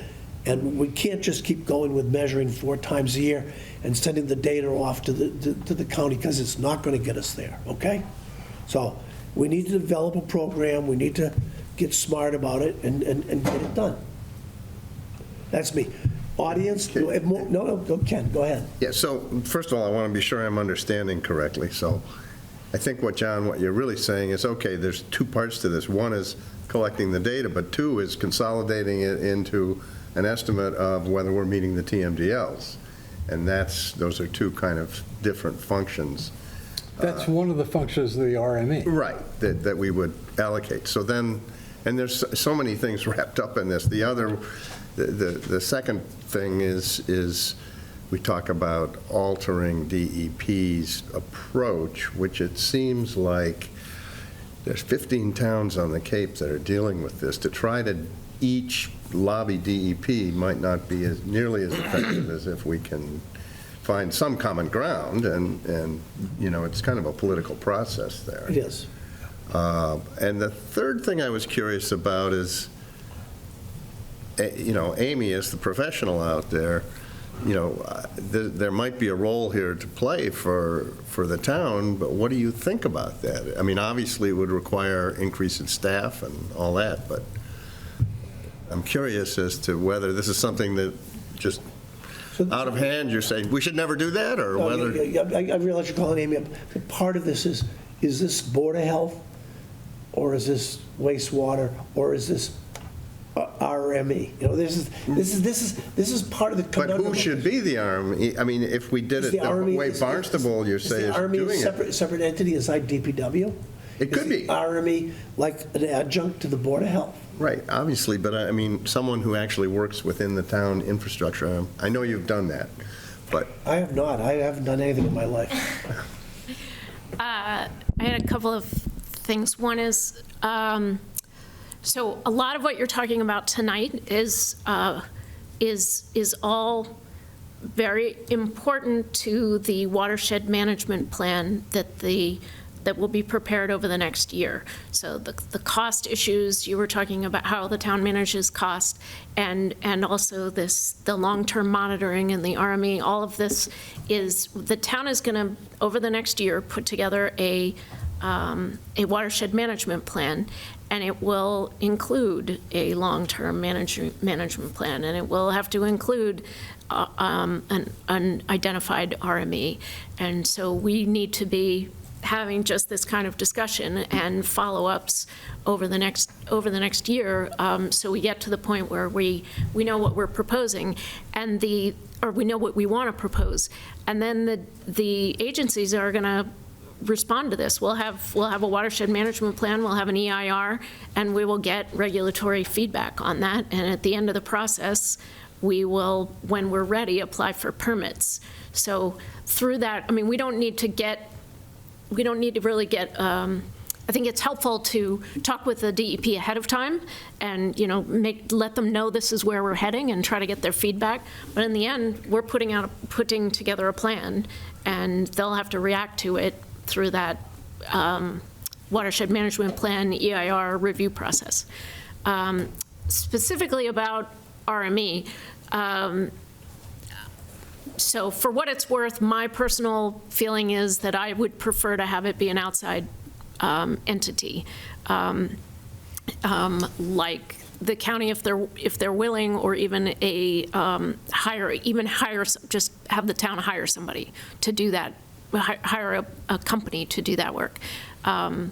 And we can't just keep going with measuring 4 times a year and sending the data off to the county, because it's not going to get us there, okay? So we need to develop a program. We need to get smart about it and get it done. That's me. Audience, no, Ken, go ahead. Yeah, so first of all, I want to be sure I'm understanding correctly. So I think what you're really saying is, okay, there's 2 parts to this. One is collecting the data, but 2 is consolidating it into an estimate of whether we're meeting the TMDLs. And those are 2 kind of different functions. That's one of the functions of the RME. Right, that we would allocate. So then And there's so many things wrapped up in this. The second thing is we talk about altering DEP's approach, which it seems like there's 15 towns on the Cape that are dealing with this. To try to each lobby DEP might not be nearly as effective as if we can find some common ground, and it's kind of a political process there. It is. And the third thing I was curious about is, Amy, as the professional out there, there might be a role here to play for the town, but what do you think about that? I mean, obviously, it would require increase in staff and all that, but I'm curious as to whether this is something that just out of hand, you're saying, we should never do that, or whether... I realize you're calling Amy up, but part of this is this Board of Health, or is this wastewater, or is this RME? This is part of the But conundrum. who should be the RME? I mean, if we did it the way Barnstable, you say, is doing Is the RME it. a separate entity inside DPW? It could be. Is the RME like an adjunct to the Board of Health? Right, obviously, but I mean, someone who actually works within the town infrastructure. I know you've done that, but... I have not. I haven't done anything in my life. I had a couple of things. One is, so a lot of what you're talking about tonight is all very important to the watershed management plan that will be prepared over the next year. So the cost issues, you were talking about how the town manages cost, and also the long-term monitoring and the RME, all of this the town is gonna, over the next year, put together a watershed management plan, and it will include a long-term management plan, and it will have to include an identified RME. And so we need to be having just this kind of discussion and follow-ups over the next year, so we get to the point where we know what we're proposing, or we know what we want to propose, and then the agencies are going to respond to this. We'll have a watershed management plan, we'll have an EIR, and we will get regulatory feedback on that, and at the end of the process, we will, when we're ready, apply for permits. So through that, I mean, we don't need to really get, I think it's helpful to talk with the DEP ahead of time and, let them know this is where we're heading and try to get their feedback. But in the end, we're putting together a plan, and they'll have to react to it through that watershed management plan, EIR review process. Specifically about RME, so for what it's worth, my personal feeling is that I would prefer to have it be an outside entity, like the county, if they're willing, or even just have the town hire somebody to do that, hire a company to do that work. To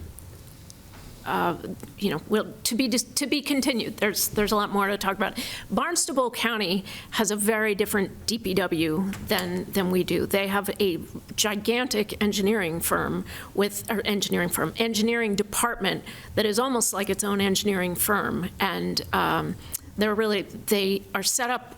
be continued. There's a lot more to talk about. Barnstable County has a very different DPW than we do. They have a gigantic engineering department that is almost like its own engineering firm, and they are set up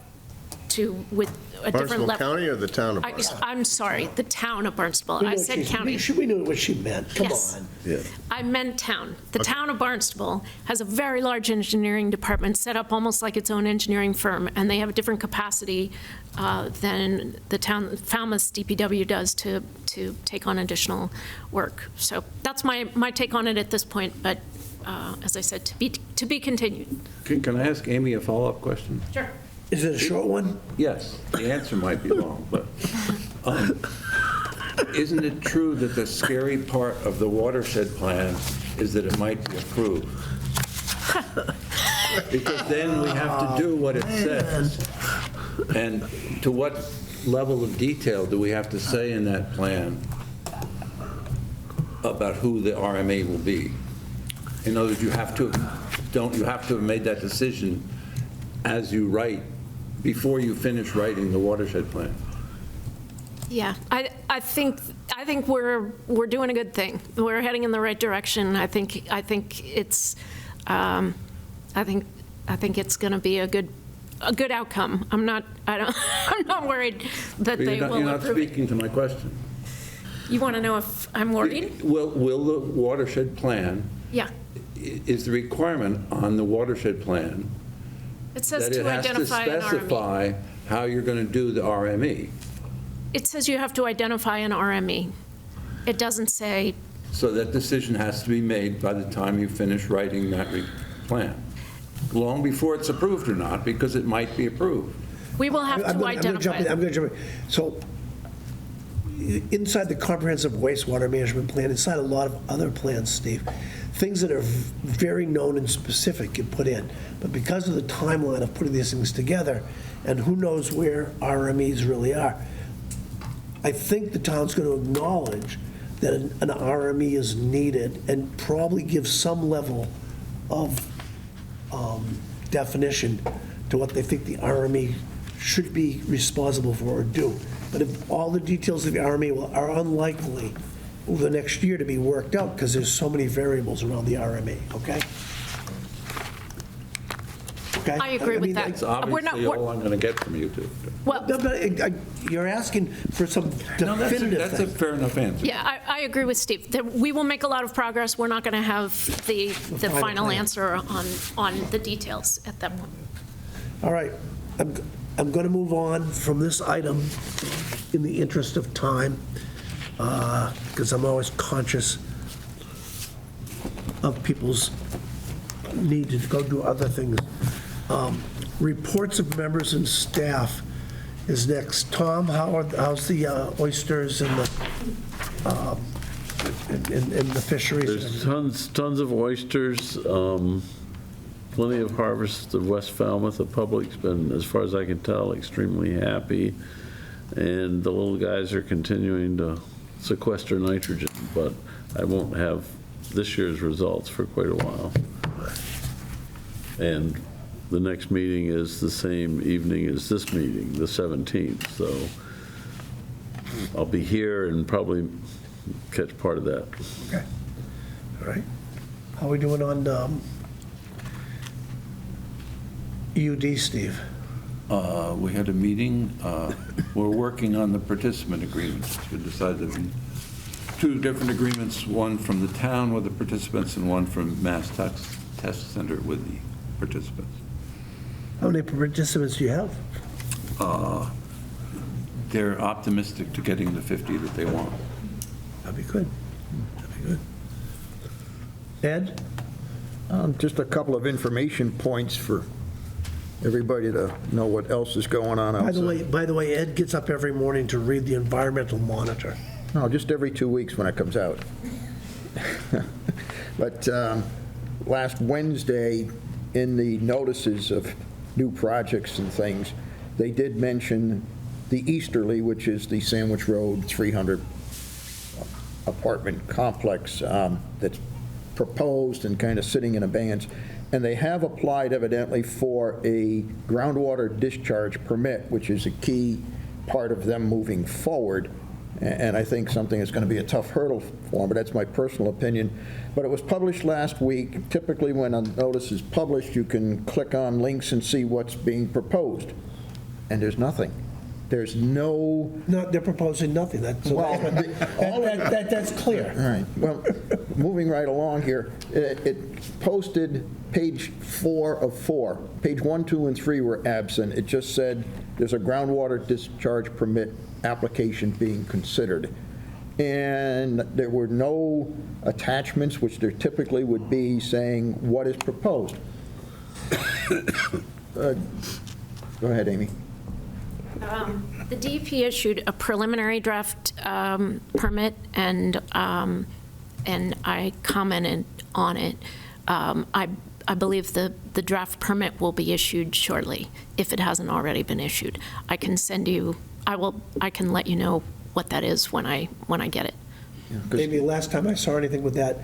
with a different level. Barnstable County or the town of Barnstable? I'm sorry, the town of Barnstable. I said county. We knew what she meant. Come Yes. on. Yeah. I meant town. The town of Barnstable has a very large engineering department set up almost like its own engineering firm, and they have a different capacity than the town, Falmouth DPW does to take on additional work. So that's my take on it at this point, but as I said, to be continued. Can I ask Amy a follow-up question? Sure. Is it a short one? Yes, the answer might be long, but isn't it true that the scary part of the watershed plan is that it might be approved? Because then we have to do what it says. And to what level of detail do we have to say in that plan about who the RMA will be? In other words, you have to have made that decision as you write, before you finish writing the watershed plan? Yeah, I think we're doing a good thing. We're heading in the right direction. I think it's I think it's going to be a good outcome. I'm not worried that they will You're not approve it. speaking to my question. You want to know if I'm worried? Will the watershed plan, Yeah. is the requirement on the watershed plan It says that it to has to identify an RME. specify how you're going to do the RME? It says you have to identify an RME. It doesn't say, So that decision has to be made by the time you finish writing that plan, long before it's approved or not, because it might be approved. we will have to identify. I'm going to jump in. So inside the Comprehensive Wastewater Management Plan, inside a lot of other plans, Steve, things that are very known and specific get put in. But because of the timeline of putting these things together, and who knows where RMEs really are, I think the town's going to acknowledge that an RME is needed and probably give some level of definition to what they think the RME should be responsible for or do. But if all the details of the RME are unlikely over the next year to be worked out because there's so many variables around the RME, okay? Okay? I agree with mean, that. That's obviously all I'm going to get from you two. Well, No, but you're asking for some No, definitive that's a thing. fair enough answer. yeah, I agree with Steve. That we will make a lot of progress. We're not going to have the final plan. answer on the details at that point. All right, I'm going to move on from this item in the interest of time, because I'm always conscious of people's need to go do other things. Reports of members and staff is next. Tom, how's the oysters and the fisheries? There's tons of oysters, plenty of harvest of West Falmouth. The public's been, as far as I can tell, extremely happy. And the little guys are continuing to sequester nitrogen, but I won't have this year's results for quite a while. And the next meeting is the same evening as this meeting, the 17th, so I'll be here and probably catch part of that. Okay, all right. How are we doing on EUD, Steve? We had a meeting. We're working on the participant agreements. We decided to be two different agreements, one from the town with the participants and one from Mass Test Center with the participants. How many participants do you have? They're optimistic to getting the 50 that they want. That'd be good. That'd be good. Ed? Just a couple of information points for everybody to know what else is going on outside. By the way, Ed gets up every morning to read the Environmental Monitor. No, just every 2 weeks when it comes out. But last Wednesday, in the notices of new projects and things, they did mention the Easterly, which is the Sandwich Road 300 apartment complex that's proposed and kind of sitting in abeyance. And they have applied evidently for a groundwater discharge permit, which is a key part of them moving forward. And I think something that's going to be a tough hurdle for them, but that's my personal opinion. But it was published last week. Typically, when a notice is published, you can click on links and see what's being proposed. And there's nothing. There's no... No, they're proposing nothing. That's clear. All right, well, moving right along here, it posted page 4 of 4. Page 1, 2, and 3 were absent. It just said there's a groundwater discharge permit application being considered. And there were no attachments, which there typically would be, saying what is proposed. Go ahead, Amy. The DEP issued a preliminary draft permit, and I commented on it. I believe the draft permit will be issued shortly, if it hasn't already been issued. I can send you, I can let you know what that is when I get it. Maybe last time I saw anything with that,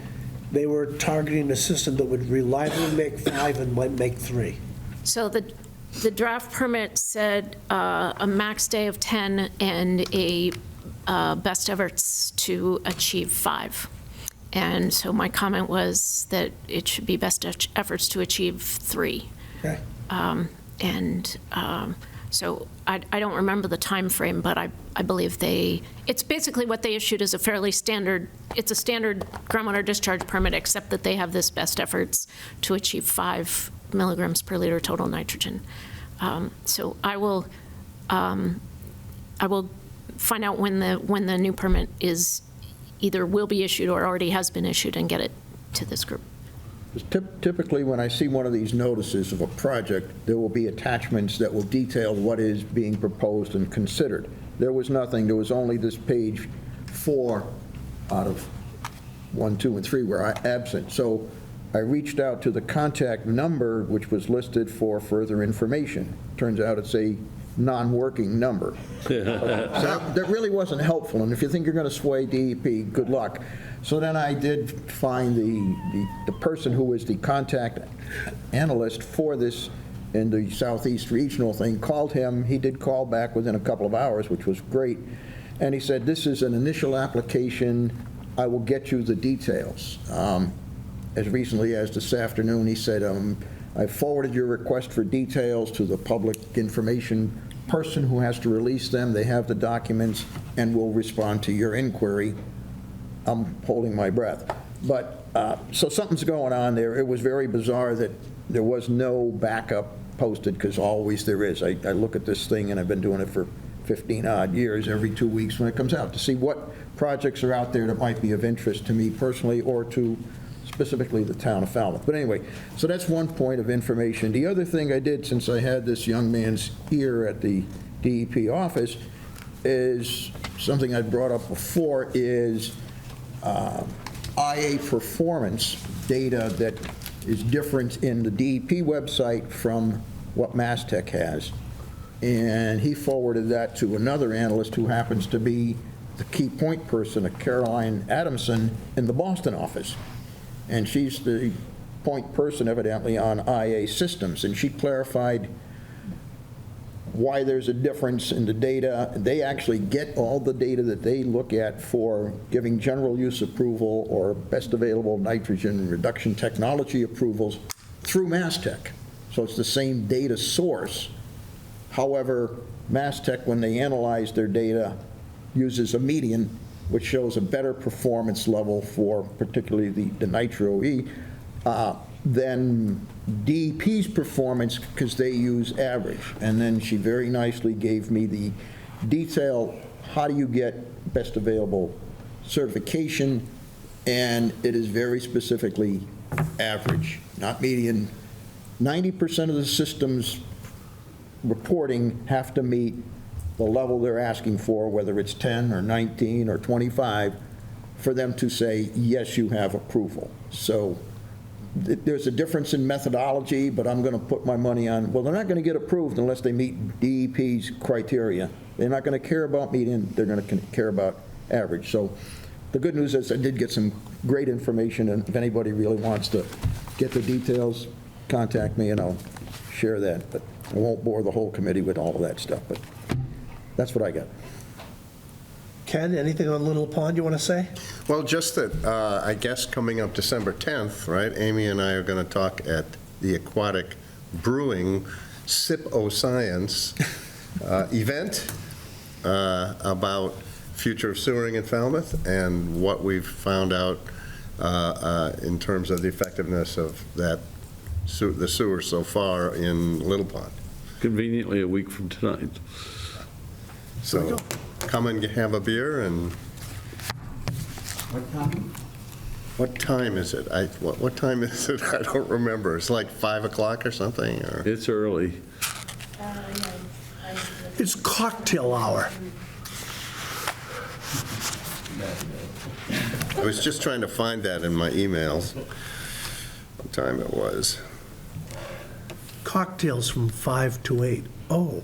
they were targeting a system that would reliably make 5 and might make 3. So the draft permit said a max day of 10 and a best efforts to achieve 5. And so my comment was that it should be best efforts to achieve 3. Okay. So I don't remember the time frame, but I believe it's basically what they issued is a fairly standard, it's a standard groundwater discharge permit, except that they have this best efforts to achieve 5 milligrams per liter total nitrogen. So I will find out when the new permit is either will be issued or already has been issued and get it to this group. Typically, when I see one of these notices of a project, there will be attachments that will detail what is being proposed and considered. There was nothing. There was only this page 4 out of 1, 2, and 3 were absent. So I reached out to the contact number, which was listed for further information. Turns out it's a non-working number. So that really wasn't helpful, and if you think you're going to sway DEP, good luck. So then I did find the person who was the contact analyst for this in the Southeast Regional thing, called him. He did call back within a couple of hours, which was great, and he said, this is an initial application. I will get you the details. As recently as this afternoon, he said, I forwarded your request for details to the public information person who has to release them. They have the documents and will respond to your inquiry. I'm holding my breath. But, so something's going on there. It was very bizarre that there was no backup posted, because always there is. I look at this thing, and I've been doing it for 15-odd years, every 2 weeks when it comes out, to see what projects are out there that might be of interest to me personally or to specifically the town of Falmouth. But anyway, so that's one point of information. The other thing I did, since I had this young man's ear at the DEP office, is something I brought up before, is IA performance data that is different in the DEP website from what MassTech has. And he forwarded that to another analyst who happens to be the key point person, Caroline Adamson, in the Boston office. And she's the point person, evidently, on IA systems. And she clarified why there's a difference in the data. They actually get all the data that they look at for giving general use approval or best available nitrogen reduction technology approvals through MassTech. So it's the same data source. However, MassTech, when they analyze their data, uses a median, which shows a better performance level for particularly the Nitro-E than DEP's performance, because they use average. And then she very nicely gave me the detail, how do you get best available certification, and it is very specifically average, not median. 90% of the systems reporting have to meet the level they're asking for, whether it's 10 or 19 or 25, for them to say, yes, you have approval. So there's a difference in methodology, but I'm going to put my money on, well, they're not going to get approved unless they meet DEP's criteria. They're not going to care about median, they're going to care about average. So the good news is I did get some great information, and if anybody really wants to get the details, contact me and I'll share that. But I won't bore the whole committee with all of that stuff, but that's what I got. Ken, anything on Little Pond you want to say? Well, just that, I guess coming up December 10th, right, Amy and I are going to talk at the Aquatic Brewing Sip-O-Science event about future of sewering in Falmouth and what we've found out in terms of the effectiveness of the sewer so far in Little Pond. Conveniently a week from tonight. So come and have a beer. And what time is it? What time is it? I don't remember. It's like 5 o'clock or something? Or? It's early. It's cocktail hour. I was just trying to find that in my emails, what time it was. Cocktails from 5 to 8. Oh,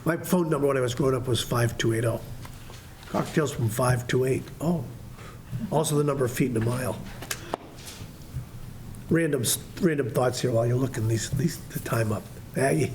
my phone number when I was growing up was 5280. Cocktails from 5 to 8. Oh, also the number of feet in a mile. Random thoughts here while you're looking the time up. Maggie?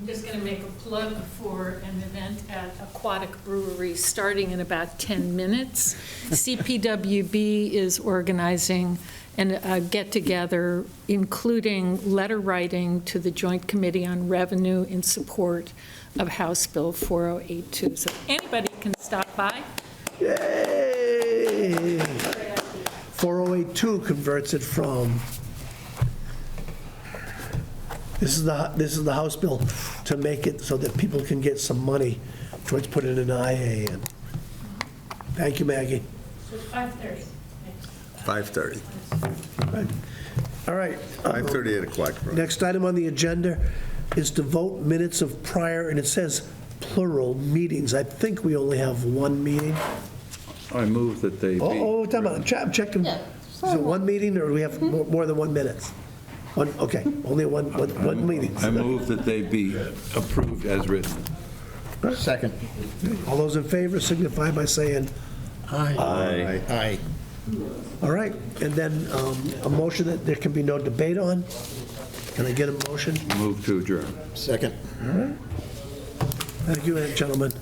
I'm just going to make a plug for an event at Aquatic Brewery starting in about 10 minutes. CPWB is organizing a get-together, including letter writing to the Joint Committee on Revenue in support of House Bill 4082. So anybody can stop by. Yay! 4082 converts it from, this is the House bill to make it so that people can get some money towards putting an IA in. Thank you, Maggie. So 5:30. 5:30. Right. All right. 5:30 at Aquatic Brewery. Next item on the agenda is to vote minutes of prior, and it says plural, meetings. I think we only have one meeting. I move that they be. Oh, time out. I'm checking. Is it one meeting, or do we have more than 1 minute? One, okay, only one meeting. I move that they be approved as written. Second. All those in favor signify by saying Aye. Aye. all right. And then a motion that there can be no debate on. Can I get a motion? Move to adjourn. Second. Thank you, gentlemen.